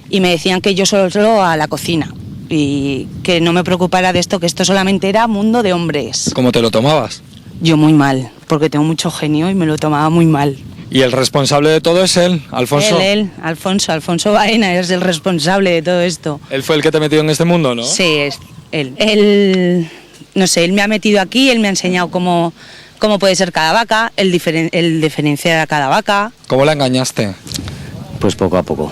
y me decían que yo solo a la cocina y que no me preocupara de esto, que esto solamente era mundo de hombres. ¿Cómo te lo tomabas? Yo muy mal, porque tengo mucho genio y me lo tomaba muy mal. Y el responsable de todo es él, Alfonso. Alfonso Baena es el responsable de todo esto. Él fue el que te metió en este mundo, ¿no? Sí, es él. Él, no sé, él me ha metido aquí, él me ha enseñado cómo puede ser cada vaca, el diferenciar a cada vaca. ¿Cómo la engañaste? Pues poco a poco.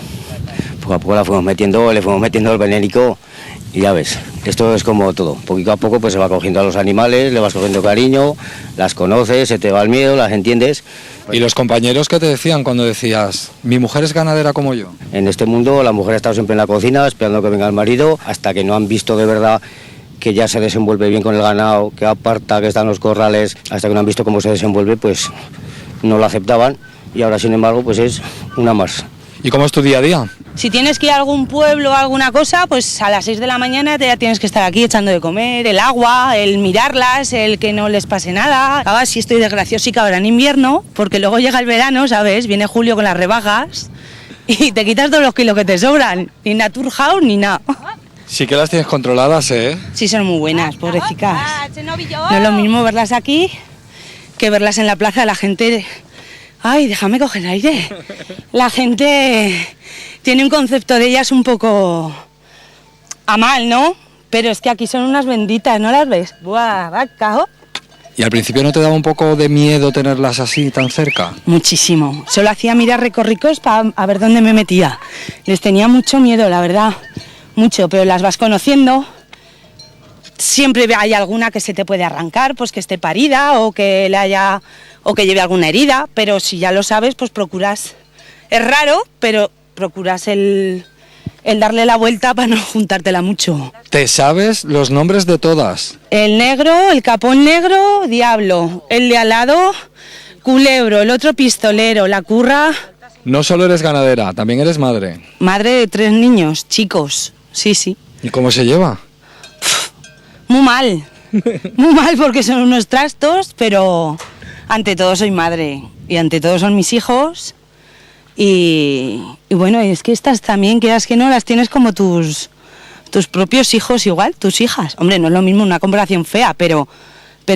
Poco a poco le fuimos metiendo el venénico y ya ves, esto es como todo. Poquito a poco pues se va cogiendo a los animales, le vas cogiendo cariño, las conoces, se te va el miedo, las entiendes. ¿Y los compañeros qué te decían cuando decías, mi mujer es ganadera como yo? En este mundo la mujer ha estado siempre en la cocina esperando que venga el marido hasta que no han visto de verdad que ya se desenvuelve bien con el ganado, que aparta, que están los corrales, hasta que no han visto cómo se desenvuelve, pues no lo aceptaban y ahora sin embargo pues es una más. ¿Y cómo es tu día a día? Si tienes que ir a algún pueblo o alguna cosa, pues a las 6 de la mañana ya tienes que estar aquí echando de comer, el agua, el mirarlas, el que no les pase nada. Ahora sí estoy desgraciosica ahora en invierno, porque luego llega el verano, ¿sabes? Viene julio con las rebajas y te quitas todos los kilos que te sobran, ni naturhaus ni nada. Sí que las tienes controladas, ¿eh? Sí, son muy buenas, pobrecicas. No es lo mismo verlas aquí que verlas en la plaza. La gente... Ay, déjame coger aire. La gente tiene un concepto de ellas un poco a mal, ¿no? Pero es que aquí son unas benditas, ¿no las ves? ¡Buah, vaca! Oh. ¿Y al principio no te daba un poco de miedo tenerlas así tan cerca? Muchísimo. Solo hacía mirar recorricos para ver dónde me metía. Les tenía mucho miedo, la verdad. Mucho, pero las vas conociendo. Siempre hay alguna que se te puede arrancar, pues que esté parida o que lleve alguna herida, pero si ya lo sabes, pues procuras. Es raro, pero procuras el darle la vuelta para no juntártela mucho. ¿Te sabes los nombres de todas? El negro, el capón negro, diablo. El de al lado, culebro. El otro pistolero, la curra. No solo eres ganadera, también eres madre. Madre de 3 niños, chicos. Sí, sí. ¿Y cómo se lleva? Muy mal. Muy mal porque son unos trastos, pero ante todo soy madre. Y ante todo son mis hijos. Y bueno, es que estas también, quieras que no, las tienes como tus propios hijos igual, tus hijas. Hombre, no es lo mismo, una comparación fea, pero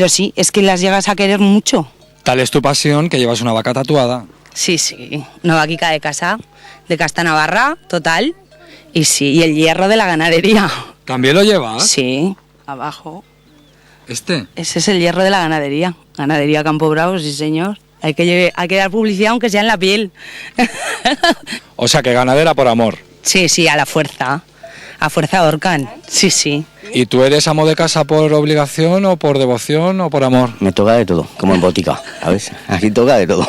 sí, es que las llegas a querer mucho. Tal es tu pasión que llevas una vaca tatuada. Sí, sí, una vaquica de casa, de casta navarra, total. Y sí, y el hierro de la ganadería. ¿También lo llevas? Sí, abajo. ¿Este? Ese es el hierro de la ganadería. Ganadería Campo Bravo, sí señor. Hay que dar publicidad aunque sea en la piel. O sea, que ganadera por amor. Sí, sí, a la fuerza. A fuerza ahorcan. Sí, sí. ¿Y tú eres amo de casa por obligación o por devoción o por amor? Me toca de todo, como en botica, ¿sabes? Aquí toca de todo.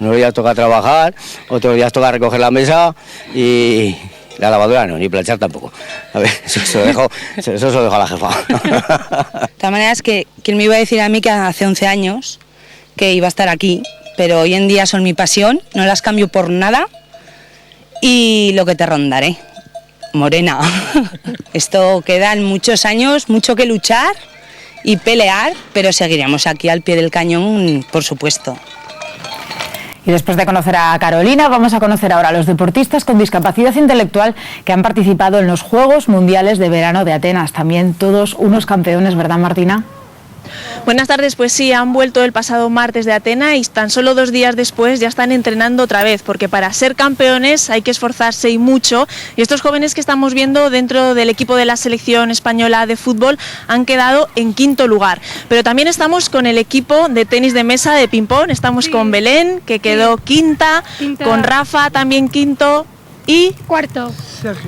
Unos días toca trabajar, otros días toca recoger la mesa y la lavadora no, ni planchar tampoco. A ver, eso se lo dejo a la jefa. De todas maneras, que ¿quién me iba a decir a mí que hace 11 años que iba a estar aquí? Pero hoy en día son mi pasión, no las cambio por nada y lo que te rondaré. Morena. Esto quedan muchos años, mucho que luchar y pelear, pero seguiremos aquí al pie del cañón, por supuesto. Y después de conocer a Carolina, vamos a conocer ahora a los deportistas con discapacidad intelectual que han participado en los Juegos Mundiales de Verano de Atenas. También todos unos campeones, ¿verdad, Martina? Buenas tardes, pues sí, han vuelto el pasado martes de Atenas y tan solo 2 días después ya están entrenando otra vez, porque para ser campeones hay que esforzarse y mucho, y estos jóvenes que estamos viendo dentro del equipo de la selección española de fútbol han quedado en 5º lugar. Pero también estamos con el equipo de tenis de mesa de ping-pong, estamos con Belén, que quedó quinta, con Rafa también quinto y cuarto.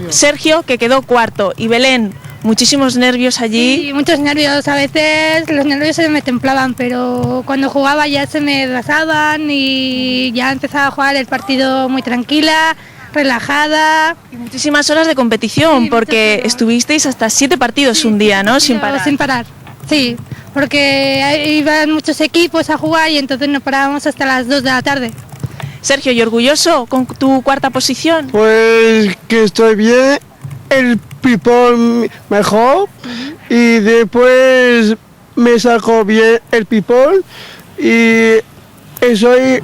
Sergio, que quedó cuarto. Y Belén, muchísimos nervios allí. Sí, muchos nervios. A veces los nervios se me templaban, pero cuando jugaba ya se me pasaban y ya empezaba a jugar el partido muy tranquila, relajada. Y muchísimas horas de competición, sí, porque estuvisteis hasta 7 partidos un día, ¿no? Sin parar. Sin parar, sí, porque iban muchos equipos a jugar y entonces nos parábamos hasta las 2 de la tarde. Sergio, ¿y orgulloso con tu 4ª posición? Pues que estoy bien, el ping-pong mejor y después me sacó bien el ping-pong y soy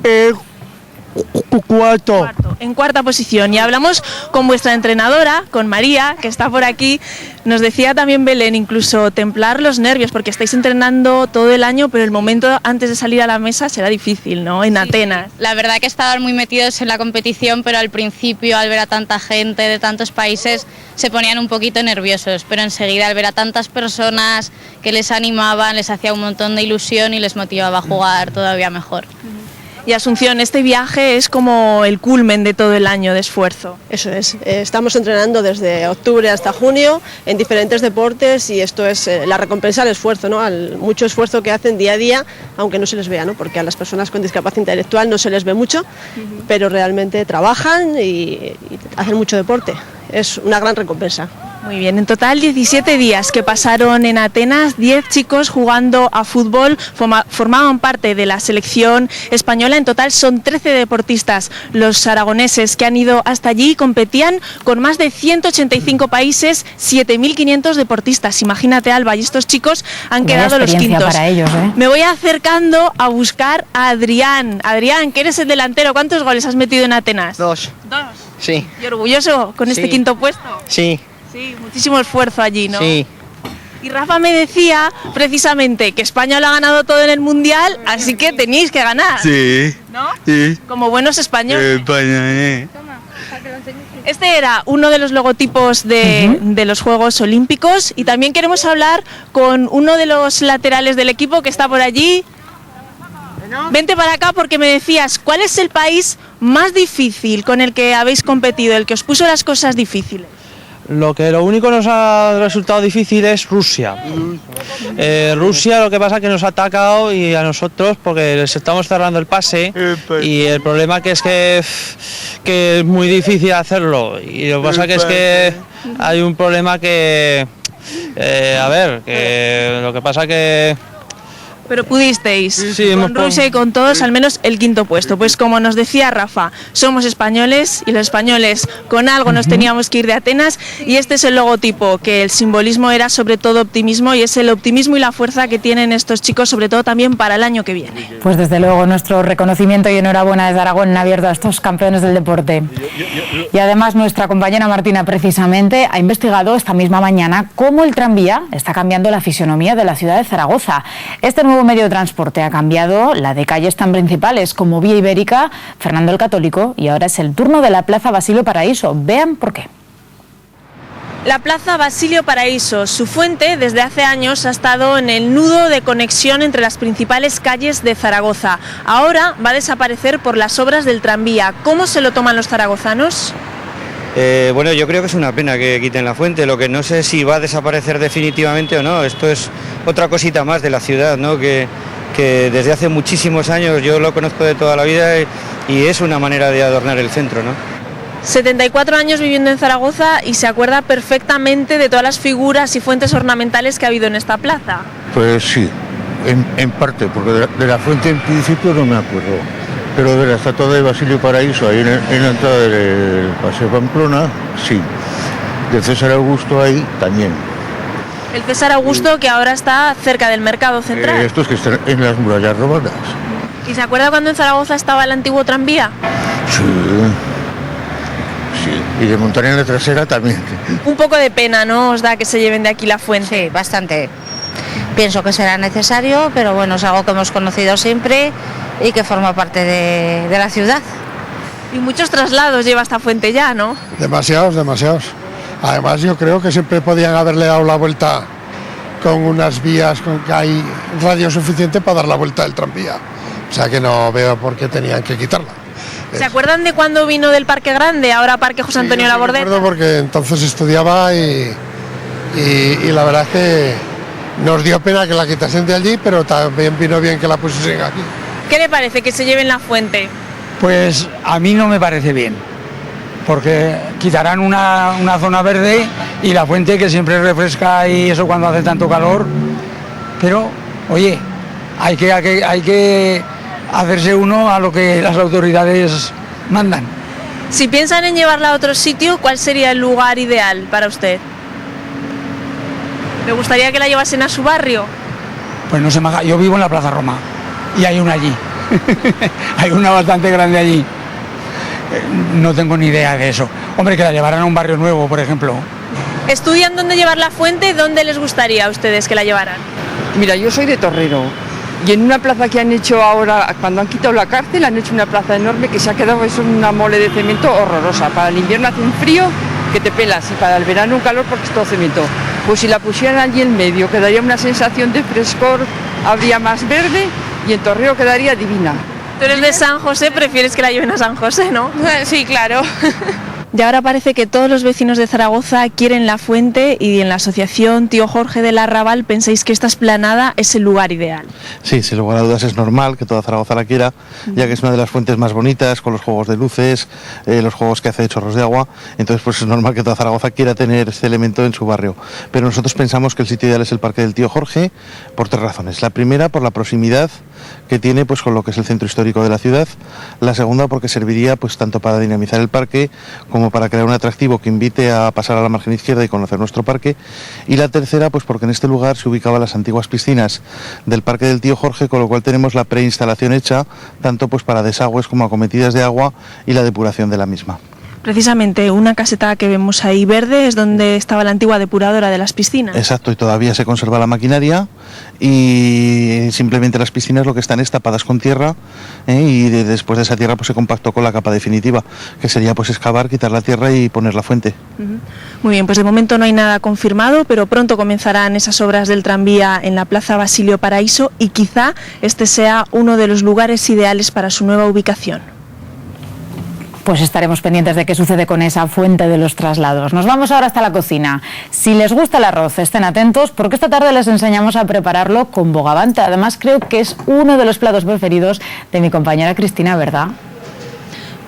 cuarto. En 4ª posición. Y hablamos con vuestra entrenadora, con María, que está por aquí. Nos decía también Belén, incluso templar los nervios, porque estáis entrenando todo el año, pero el momento antes de salir a la mesa será difícil, ¿no? En Atenas. La verdad que estaban muy metidos en la competición, pero al principio, al ver a tanta gente de tantos países, se ponían un poquito nerviosos, pero enseguida al ver a tantas personas que les animaban, les hacía un montón de ilusión y les motivaba a jugar todavía mejor. Y Asunción, este viaje es como el culmen de todo el año de esfuerzo. Eso es, estamos entrenando desde octubre hasta junio en diferentes deportes y esto es la recompensa al esfuerzo, ¿no? Al mucho esfuerzo que hacen día a día, aunque no se les vea, ¿no? Porque a las personas con discapacidad intelectual no se les ve mucho, pero realmente trabajan y hacen mucho deporte. Es una gran recompensa. Muy bien, en total 17 días que pasaron en Atenas, 10 chicos jugando a fútbol, formaban parte de la selección española, en total son 13 deportistas los aragoneses que han ido hasta allí y competían con más de 185 países, 7.500 deportistas, imagínate Alba, y estos chicos han quedado los quintos. Para ellos, ¿eh? Me voy acercando a buscar a Adrián. Adrián, que eres el delantero, ¿cuántos goles has metido en Atenas? 2. Sí. ¿Y orgulloso con este 5º puesto? Sí. Sí, muchísimo esfuerzo allí, ¿no? Sí. Y Rafa me decía precisamente que España lo ha ganado todo en el Mundial, así que tenéis que ganar. Sí. ¿No? Sí. Como buenos españoles. España, Este era uno de los logotipos de los Juegos Olímpicos y también queremos hablar con uno de los laterales del equipo que está por allí. Vente para acá porque me decías, ¿cuál es el país más difícil con el que habéis competido, el que os puso las cosas difíciles? Lo único que nos ha resultado difícil es Rusia. Rusia lo que pasa es que nos ha atacado y a nosotros porque les estamos cerrando el pase y el problema que es es muy difícil hacerlo y lo que pasa que es que hay un problema que lo que pasa que... Pero pudisteis, sí, con Rusia y con todos, al menos el quinto puesto. Pues como nos decía Rafa, somos españoles y los españoles con algo nos teníamos que ir de Atenas y este es el logotipo, que el simbolismo era sobre todo optimismo y es el optimismo y la fuerza que tienen estos chicos, sobre todo también para el año que viene. Pues desde luego nuestro reconocimiento y enhorabuena desde Aragón en abierto a estos campeones del deporte. Y además nuestra compañera Martina precisamente ha investigado esta misma mañana cómo el tranvía está cambiando la fisonomía de la ciudad de Zaragoza. Este nuevo medio de transporte ha cambiado la de calles tan principales como Vía Ibérica, Fernando el Católico y ahora es el turno de la Plaza Basilio Paraíso. Vean por qué. La Plaza Basilio Paraíso, su fuente desde hace años ha estado en el nudo de conexión entre las principales calles de Zaragoza. Ahora va a desaparecer por las obras del tranvía. ¿Cómo se lo toman los zaragozanos? Bueno, yo creo que es una pena que quiten la fuente, lo que no sé si va a desaparecer definitivamente o no. Esto es otra cosita más de la ciudad, ¿no? Que desde hace muchísimos años yo lo conozco de toda la vida y es una manera de adornar el centro, ¿no? 74 años viviendo en Zaragoza y se acuerda perfectamente de todas las figuras y fuentes ornamentales que ha habido en esta plaza. Pues sí, en parte, porque de la fuente en principio no me acuerdo. Pero de la estatua de Basilio Paraíso, ahí en la entrada del Paseo Pamplona, sí. De César Augusto ahí también. El César Augusto que ahora está cerca del Mercado Central. Estos que están en las murallas romanas. ¿Y se acuerda cuando en Zaragoza estaba el antiguo tranvía? Sí. Sí, y de montar en la trasera también. Un poco de pena, ¿no? Os da que se lleven de aquí la fuente. Sí, bastante. Pienso que será necesario, pero bueno, es algo que hemos conocido siempre y que forma parte de la ciudad. Y muchos traslados lleva esta fuente ya, ¿no? Demasiados. Además yo creo que siempre podían haberle dado la vuelta con unas vías con que hay radio suficiente para dar la vuelta del tranvía. O sea que no veo por qué tenían que quitarla. ¿Se acuerdan de cuando vino del Parque Grande, ahora Parque José Antonio Labordeta? Sí, me acuerdo porque entonces estudiaba y la verdad es que nos dio pena que la quitasen de allí, pero también vino bien que la pusiesen aquí. ¿Qué le parece que se lleven la fuente? Pues a mí no me parece bien, porque quitarán una zona verde y la fuente que siempre refresca y eso cuando hace tanto calor, pero oye, hay que hacerse uno a lo que las autoridades mandan. Si piensan en llevarla a otro sitio, ¿cuál sería el lugar ideal para usted? ¿Le gustaría que la llevasen a su barrio? Pues no se me haga, yo vivo en la Plaza Roma y hay una allí, hay una bastante grande allí. No tengo ni idea de eso. Hombre, que la llevaran a un barrio nuevo, por ejemplo. ¿Estudian dónde llevar la fuente? ¿Dónde les gustaría a ustedes que la llevaran? Mira, yo soy de Torrero y en una plaza que han hecho ahora, cuando han quitado la cárcel, han hecho una plaza enorme que se ha quedado, eso, una mole de cemento horrorosa. Para el invierno hace un frío que te pelas y para el verano un calor porque es todo cemento. Pues si la pusieran allí en medio, quedaría una sensación de frescor, habría más verde y en Torrero quedaría divina. Tú eres de San José, prefieres que la lleven a San José, ¿no? Sí, claro. Y ahora parece que todos los vecinos de Zaragoza quieren la fuente y en la asociación Tío Jorge del Arrabal pensáis que esta explanada es el lugar ideal. Sí, sin lugar a dudas es normal que toda Zaragoza la quiera, ya que es una de las fuentes más bonitas, con los juegos de luces, los juegos que hace de chorros de agua, entonces pues es normal que toda Zaragoza quiera tener este elemento en su barrio. Pero nosotros pensamos que el sitio ideal es el Parque del Tío Jorge por tres razones. La primera, por la proximidad que tiene pues con lo que es el centro histórico de la ciudad. La segunda, porque serviría pues tanto para dinamizar el parque como para crear un atractivo que invite a pasar a la margen izquierda y conocer nuestro parque. Y la tercera, pues porque en este lugar se ubicaban las antiguas piscinas del Parque del Tío Jorge, con lo cual tenemos la preinstalación hecha, tanto pues para desagües como acometidas de agua y la depuración de la misma. Precisamente una caseta que vemos ahí verde es donde estaba la antigua depuradora de las piscinas. Exacto, y todavía se conserva la maquinaria y simplemente las piscinas lo que están es tapadas con tierra y después de esa tierra pues se compactó con la capa definitiva, que sería pues excavar, quitar la tierra y poner la fuente. Muy bien, pues de momento no hay nada confirmado, pero pronto comenzarán esas obras del tranvía en la Plaza Basilio Paraíso y quizá este sea uno de los lugares ideales para su nueva ubicación. Pues estaremos pendientes de qué sucede con esa fuente de los traslados. Nos vamos ahora hasta la cocina. Si les gusta el arroz, estén atentos porque esta tarde les enseñamos a prepararlo con bogavante. Además, creo que es uno de los platos preferidos de mi compañera Cristina, ¿verdad?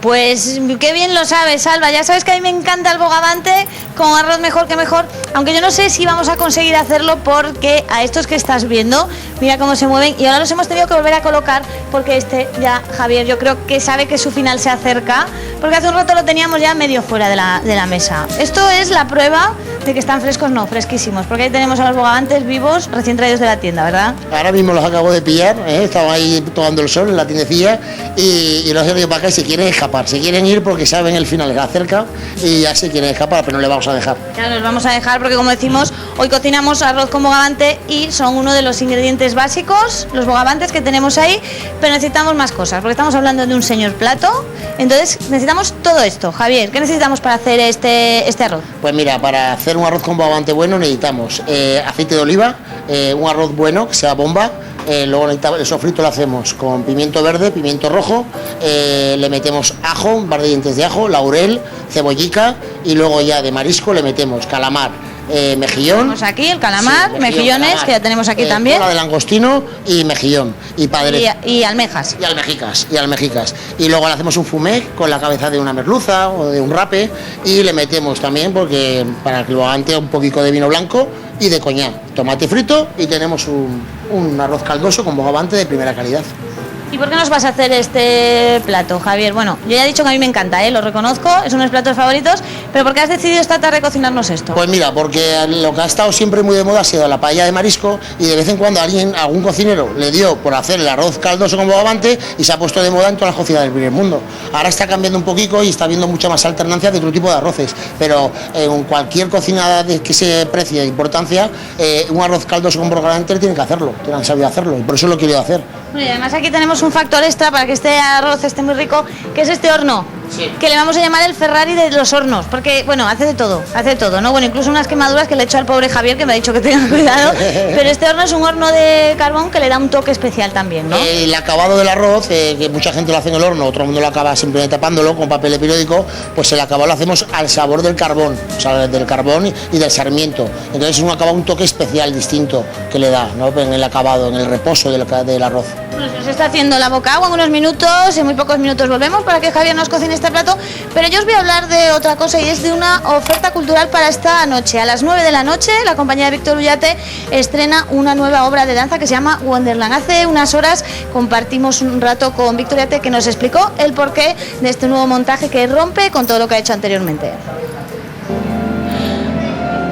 Pues qué bien lo sabes, Alba. Ya sabes que a mí me encanta el bogavante, con arroz mejor que mejor. Aunque yo no sé si vamos a conseguir hacerlo porque a estos que estás viendo, mira cómo se mueven. Y ahora los hemos tenido que volver a colocar porque ya, Javier, yo creo que sabe que su final se acerca. Porque hace un rato lo teníamos ya medio fuera de la mesa. Esto es la prueba de que están frescos, no, fresquísimos. Porque ahí tenemos a los bogavantes vivos, recién traídos de la tienda, ¿verdad? Ahora mismo los acabo de pillar, estaba ahí tomando el sol en la tiendecilla y los he venido para acá y se quieren escapar. Se quieren ir porque saben el final está cerca y ya se quieren escapar, pero no les vamos a dejar. Ya nos vamos a dejar porque, como decimos, hoy cocinamos arroz con bogavante y son uno de los ingredientes básicos, los bogavantes que tenemos ahí, pero necesitamos más cosas porque estamos hablando de un señor plato, entonces necesitamos todo esto. Javier, ¿qué necesitamos para hacer este arroz? Pues mira, para hacer un arroz con bogavante bueno necesitamos aceite de oliva, un arroz bueno que sea bomba. Luego el sofrito lo hacemos con pimiento verde, pimiento rojo, le metemos ajo, un par de dientes de ajo, laurel, cebollica y luego ya de marisco le metemos calamar, mejillón. Tenemos aquí el calamar, sí, mejillones, calamar, que ya tenemos aquí también. Cola de langostino y mejillón. Y almejas. Y almejicas. Y luego le hacemos un fumé con la cabeza de una merluza o de un rape y le metemos también, porque para que lo aguante, un poquito de vino blanco y de coñac, tomate frito y tenemos un arroz caldoso con bogavante de primera calidad. ¿Y por qué nos vas a hacer este plato, Javier? Bueno, yo ya he dicho que a mí me encanta, lo reconozco, es uno de mis platos favoritos, pero ¿por qué has decidido esta tarde cocinarnos esto? Pues mira, porque lo que ha estado siempre muy de moda ha sido la paella de marisco y de vez en cuando algún cocinero le dio por hacer el arroz caldoso con bogavante y se ha puesto de moda en todas las cocinas del primer mundo. Ahora está cambiando un poquito y está habiendo mucha más alternancia de otro tipo de arroces, pero en cualquier cocina que se precie de importancia, un arroz caldoso con bogavante tienen que hacerlo, tienen sabido hacerlo y por eso lo he querido hacer. Bueno, y además aquí tenemos un factor extra para que este arroz esté muy rico, que es este horno, sí, que le vamos a llamar el Ferrari de los hornos, porque, bueno, hace de todo, ¿no? Bueno, incluso unas quemaduras que le he hecho al pobre Javier, que me ha dicho que tenga cuidado, pero este horno es un horno de carbón que le da un toque especial también, ¿no? El acabado del arroz, que mucha gente lo hace en el horno, otro mundo lo acaba simplemente tapándolo con papel periódico, pues el acabado lo hacemos al sabor del carbón, o sea, del carbón y del sarmiento. Entonces es un acabado, un toque especial, distinto, que le da, ¿no? En el acabado, en el reposo del arroz. Bueno, se está haciendo la boca agua en unos minutos, en muy pocos minutos volvemos para que Javier nos cocine este plato, pero yo os voy a hablar de otra cosa y es de una oferta cultural para esta noche. A las 9 de la noche la compañía de Víctor Ullate estrena una nueva obra de danza que se llama Wonderland. Hace unas horas compartimos un rato con Víctor Ullate que nos explicó el porqué de este nuevo montaje que rompe con todo lo que ha hecho anteriormente.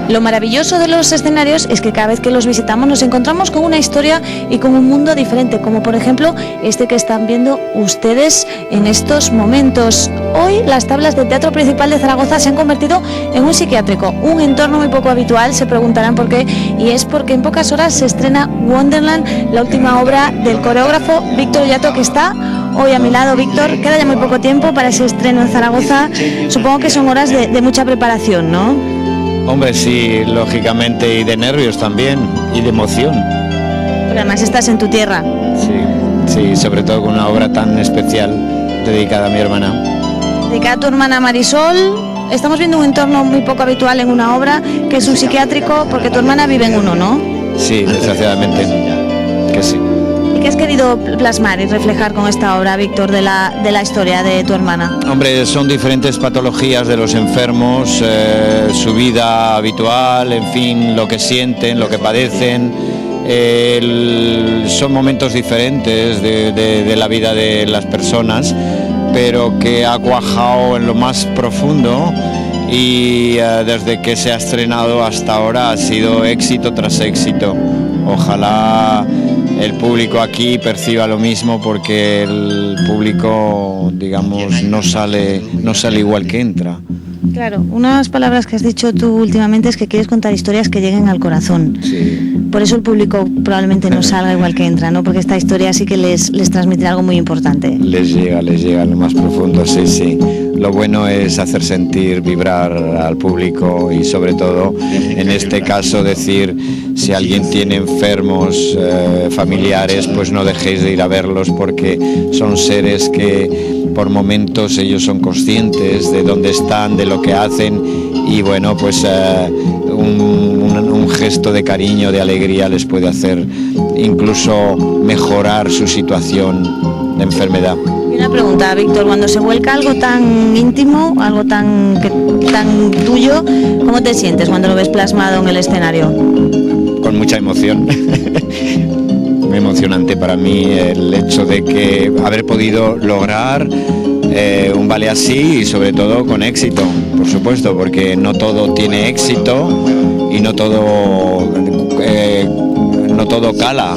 Lo maravilloso de los escenarios es que cada vez que los visitamos nos encontramos con una historia y con un mundo diferente, como por ejemplo este que están viendo ustedes en estos momentos. Hoy las tablas del Teatro Principal de Zaragoza se han convertido en un psiquiátrico, un entorno muy poco habitual, se preguntarán por qué, y es porque en pocas horas se estrena Wonderland, la última obra del coreógrafo Víctor Ullate, que está hoy a mi lado. Víctor, queda ya muy poco tiempo para ese estreno en Zaragoza, supongo que son horas de mucha preparación, ¿no? Hombre, sí, lógicamente, y de nervios también, y de emoción. Pero además estás en tu tierra. Sí, sobre todo con una obra tan especial dedicada a mi hermana. Dedicada a tu hermana Marisol. Estamos viendo un entorno muy poco habitual en una obra, que es un psiquiátrico, porque tu hermana vive en uno, ¿no? Sí, desgraciadamente, que sí. ¿Y qué has querido plasmar y reflejar con esta obra, Víctor, de la historia de tu hermana? Hombre, son diferentes patologías de los enfermos, su vida habitual, en fin, lo que sienten, lo que padecen. Son momentos diferentes de la vida de las personas, pero que ha cuajado en lo más profundo y desde que se ha estrenado hasta ahora ha sido éxito tras éxito. Ojalá el público aquí perciba lo mismo, porque el público, digamos, no sale igual que entra. Claro, unas palabras que has dicho tú últimamente es que quieres contar historias que lleguen al corazón. Sí. Por eso el público probablemente no salga igual que entra, ¿no? Porque esta historia sí que les transmite algo muy importante. Les llega a lo más profundo, sí. Lo bueno es hacer sentir, vibrar al público y sobre todo, en este caso, decir, si alguien tiene enfermos familiares, pues no dejéis de ir a verlos, porque son seres que por momentos ellos son conscientes de dónde están, de lo que hacen y bueno, pues un gesto de cariño, de alegría les puede hacer incluso mejorar su situación de enfermedad. Y una pregunta, Víctor, cuando se vuelca algo tan íntimo, algo tan tuyo, ¿cómo te sientes cuando lo ves plasmado en el escenario? Con mucha emoción. Muy emocionante para mí el hecho de que haber podido lograr un ballet así y sobre todo con éxito, por supuesto, porque no todo tiene éxito y no todo cala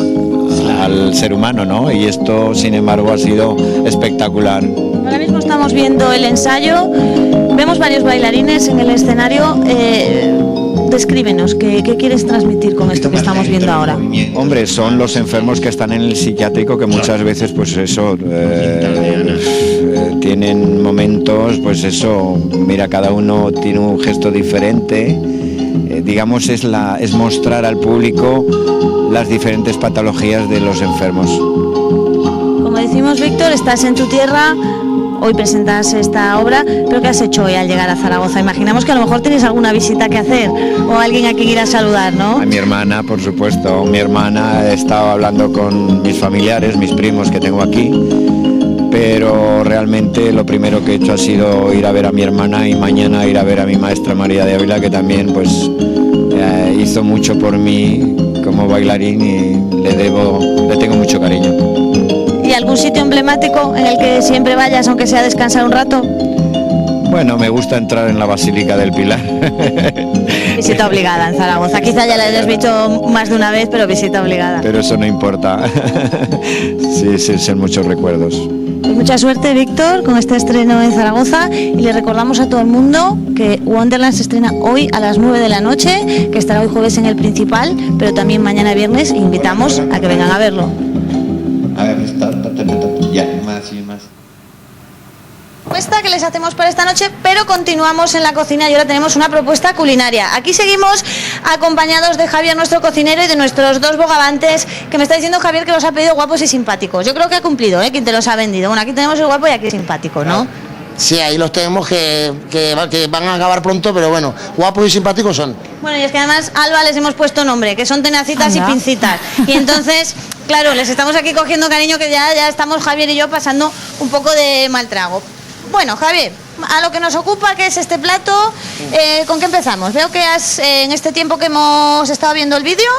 al ser humano, ¿no? Y esto, sin embargo, ha sido espectacular. Ahora mismo estamos viendo el ensayo, vemos varios bailarines en el escenario. Descríbenos, ¿qué quieres transmitir con esto que estamos viendo ahora? Hombre, son los enfermos que están en el psiquiátrico que muchas veces, pues eso, tienen momentos, pues eso, mira, cada uno tiene un gesto diferente. Digamos, es mostrar al público las diferentes patologías de los enfermos. Como decimos, Víctor, estás en tu tierra. Hoy presentas esta obra, pero ¿qué has hecho hoy al llegar a Zaragoza? Imaginamos que a lo mejor tienes alguna visita que hacer o alguien a quien ir a saludar, ¿no? A mi hermana, por supuesto. Mi hermana, he estado hablando con mis familiares, mis primos que tengo aquí, pero realmente lo primero que he hecho ha sido ir a ver a mi hermana y mañana ir a ver a mi maestra María de Ávila, que también pues hizo mucho por mí como bailarín y le tengo mucho cariño. ¿Y algún sitio emblemático en el que siempre vayas, aunque sea a descansar un rato? Bueno, me gusta entrar en la Basílica del Pilar. Visita obligada en Zaragoza. Quizá ya la hayas visto más de una vez, pero visita obligada. Pero eso no importa. Sí, son muchos recuerdos. Pues mucha suerte, Víctor, con este estreno en Zaragoza. Y le recordamos a todo el mundo que Wonderland se estrena hoy a las 9 de la noche, que estará hoy jueves en el Principal, pero también mañana viernes. E invitamos a que vengan a verlo. A ver, ya, más y más. Propuesta que les hacemos para esta noche, pero continuamos en la cocina y ahora tenemos una propuesta culinaria. Aquí seguimos acompañados de Javier, nuestro cocinero, y de nuestros dos bogavantes, que me está diciendo Javier que los ha pedido guapos y simpáticos. Yo creo que ha cumplido, quien te los ha vendido. Bueno, aquí tenemos el guapo y aquí el simpático, ¿no? Sí, ahí los tenemos que van a acabar pronto, pero bueno, guapos y simpáticos son. Bueno, y es que además Alba les hemos puesto nombre, que son tenacitas y pincitas. Y entonces, claro, les estamos aquí cogiendo cariño, que ya estamos Javier y yo pasando un poco de mal trago. Bueno, Javier, a lo que nos ocupa, que es este plato, ¿con qué empezamos? Veo que en este tiempo que hemos estado viendo el vídeo,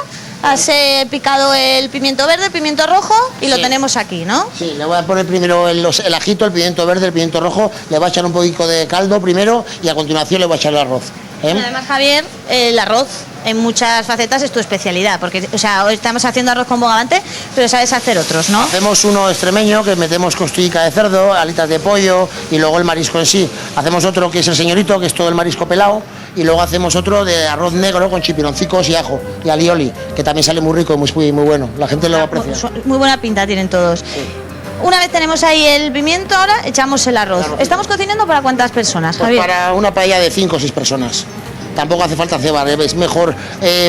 has picado el pimiento verde, el pimiento rojo y lo tenemos aquí, ¿no? Sí, le voy a poner primero el ajito, el pimiento verde, el pimiento rojo, le voy a echar un poquito de caldo primero y a continuación le voy a echar el arroz. Además, Javier, el arroz en muchas facetas es tu especialidad, porque, o sea, hoy estamos haciendo arroz con bogavante, pero sabes hacer otros, ¿no? Hacemos uno extremeño, que metemos costillica de cerdo, alitas de pollo y luego el marisco en sí. Hacemos otro que es el señorito, que es todo el marisco pelado, y luego hacemos otro de arroz negro con chipironcicos y ajo y alioli, que también sale muy rico y muy bueno. La gente lo aprecia. Muy buena pinta tienen todos. Sí. Una vez tenemos ahí el pimiento, ahora echamos el arroz. ¿Estamos cocinando para cuántas personas, Javier? Pues para una paella de 5 o 6 personas. Tampoco hace falta cebar, es mejor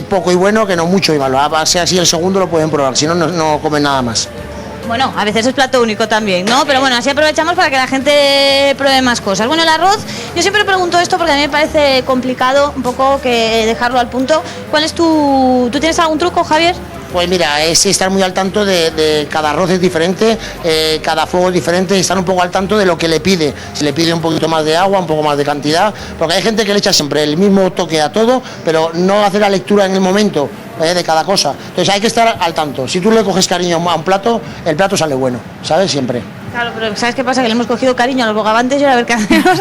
poco y bueno que no mucho y malo. A ser así el segundo lo pueden probar, si no, no comen nada más. Bueno, a veces es plato único también, ¿no? Pero bueno, así aprovechamos para que la gente pruebe más cosas. Bueno, el arroz, yo siempre pregunto esto porque a mí me parece complicado un poco que dejarlo al punto. ¿Cuál es ¿Tú tienes algún truco, Javier? Pues mira, es estar muy al tanto de cada arroz es diferente, cada fuego es diferente, estar un poco al tanto de lo que le pide. Si le pide un poquito más de agua, un poco más de cantidad, porque hay gente que le echa siempre el mismo toque a todo, pero no hace la lectura en el momento de cada cosa. Entonces hay que estar al tanto. Si tú le coges cariño a un plato, el plato sale bueno, ¿sabes? Siempre. Claro, pero ¿sabes qué pasa? Que le hemos cogido cariño a los bogavantes y ahora a ver qué hacemos.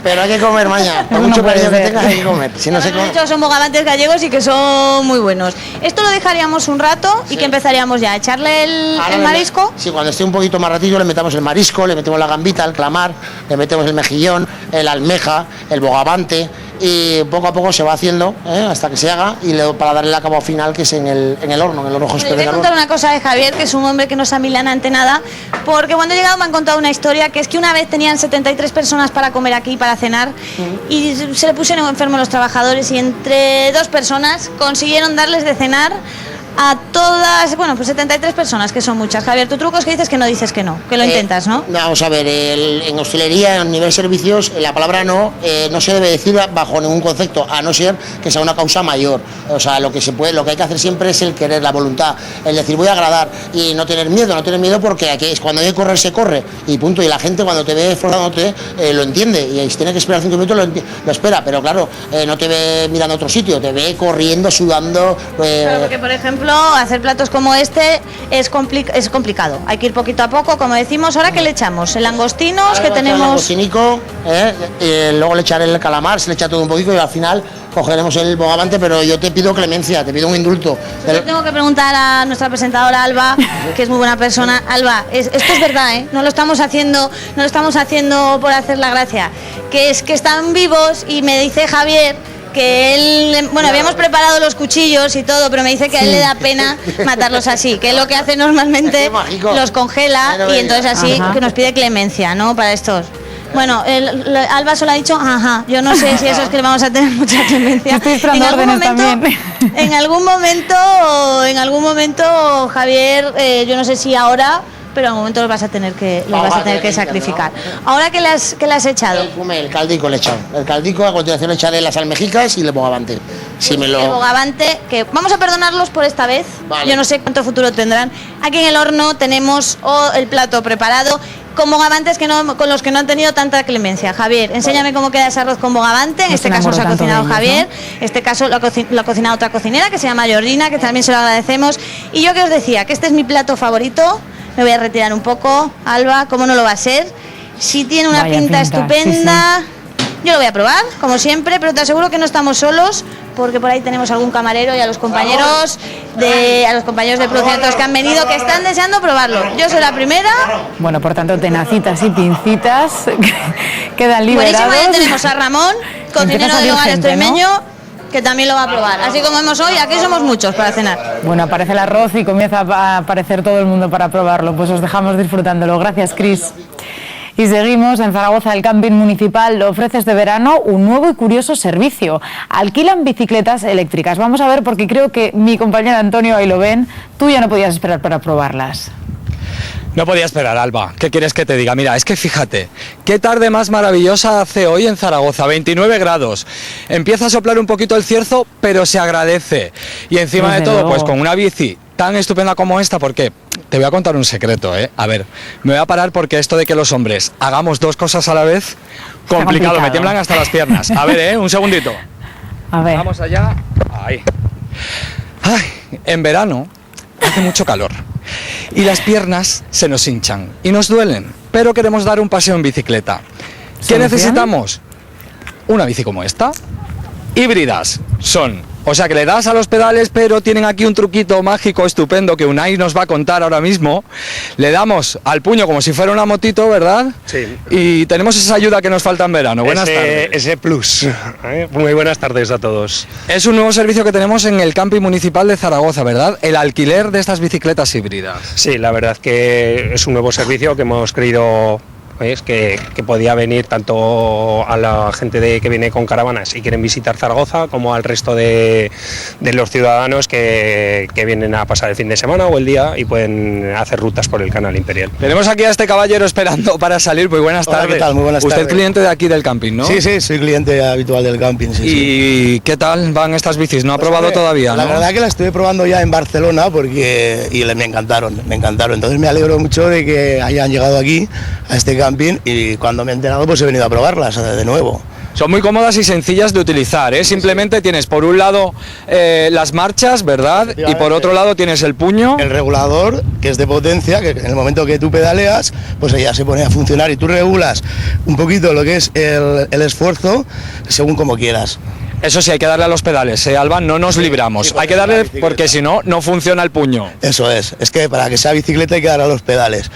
Pero hay que comer, mañana. Por mucho cariño que tengas, hay que comer. Si no se come. Son bogavantes gallegos y que son muy buenos. Esto lo dejaríamos un rato y que empezaríamos ya a echarle el marisco. Sí, cuando esté un poquito más ratillo le metemos el marisco, le metemos la gambita, el clamar, le metemos el mejillón, el almeja, el bogavante, y poco a poco se va haciendo hasta que se haga y para darle el acabado final, que es en el horno José Pérez. Voy a contar una cosa de Javier, que es un hombre que no es amilana ante nada, porque cuando he llegado me han contado una historia, que es que una vez tenían 73 personas para comer aquí, para cenar, y se le pusieron enfermos los trabajadores y entre 2 personas consiguieron darles de cenar a todas, bueno, pues 73 personas, que son muchas. Javier, tu truco es que dices que no, que lo intentas, ¿no? Vamos a ver, en hostelería, en nivel servicios, la palabra no se debe decir bajo ningún concepto, a no ser que sea una causa mayor. O sea, lo que hay que hacer siempre es el querer, la voluntad, el decir voy a agradar y no tener miedo porque aquí es cuando hay que correr se corre y punto. Y la gente cuando te ve esforzándote lo entiende y si tiene que esperar 5 minutos lo espera, pero claro, no te ve mirando a otro sitio, te ve corriendo, sudando. Claro, porque por ejemplo, hacer platos como este es complicado. Hay que ir poquito a poco, como decimos. Ahora, ¿qué le echamos? El langostinos, que tenemos. El langostinico, luego le echaré el calamar, se le echa todo un poquito y al final cogeremos el bogavante, pero yo te pido clemencia, te pido un indulto. Yo tengo que preguntar a nuestra presentadora Alba, que es muy buena persona. Alba, esto es verdad, ¿eh? No lo estamos haciendo por hacer la gracia, que es que están vivos y me dice Javier que él, bueno, habíamos preparado los cuchillos y todo, pero me dice que a él le da pena matarlos así, que es lo que hace normalmente, los congela y entonces así que nos pide clemencia, ¿no? Para estos. Bueno, Alba solo ha dicho, ajá, yo no sé si eso es que le vamos a tener mucha clemencia. En algún momento, Javier, yo no sé si ahora, pero en algún momento los vas a tener que sacrificar. ¿No? Ahora que le has echado. El caldico le he echado. El caldico, a continuación le echaré las almejicas y el bogavante. El bogavante, que vamos a perdonarlos por esta vez. Vale. Yo no sé cuánto futuro tendrán. Aquí en el horno tenemos el plato preparado con bogavantes con los que no han tenido tanta clemencia. Javier, enséñame cómo queda ese arroz con bogavante. En este caso se ha cocinado Javier, en este caso lo ha cocinado otra cocinera que se llama Georgina, que también se lo agradecemos. Y yo que os decía que este es mi plato favorito. Me voy a retirar un poco, Alba, ¿cómo no lo va a ser? Si tiene una pinta estupenda, sí. Yo lo voy a probar, como siempre, pero te aseguro que no estamos solos, porque por ahí tenemos algún camarero y a los compañeros de producción que han venido, que están deseando probarlo. Yo soy la primera. Bueno, por tanto, tenacitas y pincitas quedan liberados. Buenísimo, ya tenemos a Ramón, cocinero del hogar extremeño, ¿no? Que también lo va a probar. Así como vemos hoy, aquí somos muchos para cenar. Bueno, aparece el arroz y comienza a aparecer todo el mundo para probarlo. Pues os dejamos disfrutándolo. Gracias, Cris. Y seguimos en Zaragoza. El camping municipal ofrece este verano un nuevo y curioso servicio. Alquilan bicicletas eléctricas. Vamos a ver, porque creo que mi compañero Antonio ahí lo ven. Tú ya no podías esperar para probarlas. No podía esperar, Alba. ¿Qué quieres que te diga? Mira, es que fíjate, qué tarde más maravillosa hace hoy en Zaragoza, 29 grados. Empieza a soplar un poquito el cierzo, pero se agradece. Y encima de todo, pues con una bici tan estupenda como esta, porque te voy a contar un secreto, ¿eh? A ver, me voy a parar porque esto de que los hombres hagamos dos cosas a la vez, complicado, me tiemblan hasta las piernas. A ver, un segundito. A ver. Vamos allá. Ahí. Ay, en verano hace mucho calor. Y las piernas se nos hinchan y nos duelen, pero queremos dar un paseo en bicicleta. ¿Qué necesitamos? Una bici como esta. Híbridas son. O sea que le das a los pedales, pero tienen aquí un truquito mágico estupendo que Unai nos va a contar ahora mismo. Le damos al puño como si fuera una motito, ¿verdad? Sí. Y tenemos esa ayuda que nos falta en verano. Buenas tardes. Ese plus. Muy buenas tardes a todos. Es un nuevo servicio que tenemos en el camping municipal de Zaragoza, ¿verdad? El alquiler de estas bicicletas híbridas. Sí, la verdad que es un nuevo servicio que hemos creído que podía venir tanto a la gente que viene con caravanas y quieren visitar Zaragoza, como al resto de los ciudadanos que vienen a pasar el fin de semana o el día y pueden hacer rutas por el canal Imperial. Tenemos aquí a este caballero esperando para salir. Muy buenas tardes. Hola, ¿qué tal? Muy buenas tardes. Usted es cliente de aquí del camping, ¿no? Sí, soy cliente habitual del camping. Sí, ¿Y qué tal van estas bicis? ¿No ha probado todavía? La verdad que las estuve probando ya en Barcelona y me encantaron. Entonces me alegro mucho de que hayan llegado aquí a este camping y cuando me he enterado pues he venido a probarlas de nuevo. Son muy cómodas y sencillas de utilizar, ¿eh? Simplemente tienes por un lado las marchas, ¿verdad? Y por otro lado tienes el puño. El regulador, que es de potencia, que en el momento que tú pedaleas, pues ella se pone a funcionar y tú regulas un poquito lo que es el esfuerzo según como quieras. Eso sí, hay que darle a los pedales, Alba, no nos libramos. Hay que darle porque si no, no funciona el puño. Eso es que para que sea bicicleta hay que darle a los pedales.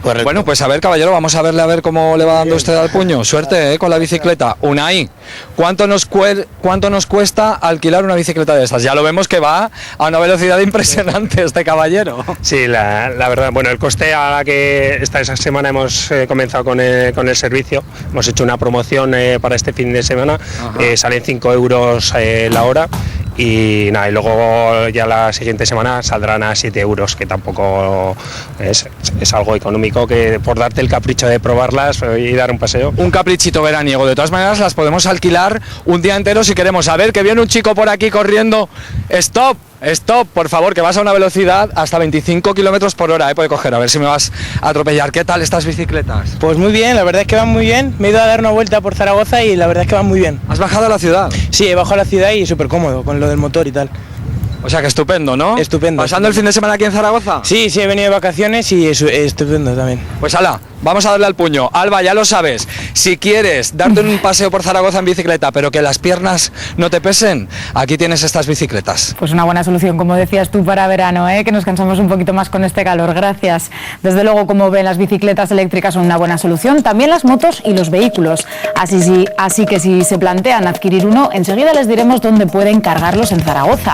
Correcto. Bueno, pues a ver, caballero, vamos a verle a ver cómo le va dando usted al puño. Suerte, con la bicicleta. Unai, ¿cuánto nos cuesta alquilar una bicicleta de estas? Ya lo vemos que va a una velocidad impresionante este caballero. Sí, la verdad, bueno, el coste a la que esta semana hemos comenzado con el servicio, hemos hecho una promoción para este fin de semana, salen 5 euros la hora. Y nada, y luego ya la siguiente semana saldrán a 7 euros, que tampoco es algo económico, que por darte el capricho de probarlas y dar un paseo. Un caprichito veraniego. De todas maneras, las podemos alquilar un día entero si queremos. A ver, que viene un chico por aquí corriendo. ¡Stop! Stop, por favor, que vas a una velocidad hasta 25 kilómetros por hora, puede coger, a ver si me vas a atropellar. ¿Qué tal estas bicicletas? Pues muy bien, la verdad es que van muy bien. Me he ido a dar una vuelta por Zaragoza y la verdad es que van muy bien. ¿Has bajado a la ciudad? Sí, he bajado a la ciudad y súper cómodo con lo del motor y tal. O sea que estupendo, ¿no? Estupendo. ¿Pasando el fin de semana aquí en Zaragoza? Sí, he venido de vacaciones y es estupendo también. Pues ala, vamos a darle al puño. Alba, ya lo sabes, si quieres darte un paseo por Zaragoza en bicicleta, pero que las piernas no te pesen, aquí tienes estas bicicletas. Pues una buena solución, como decías tú, para verano, que nos cansamos un poquito más con este calor. Gracias. Desde luego, como ven, las bicicletas eléctricas son una buena solución, también las motos y los vehículos. Así que si se plantean adquirir uno, enseguida les diremos dónde pueden cargarlos en Zaragoza.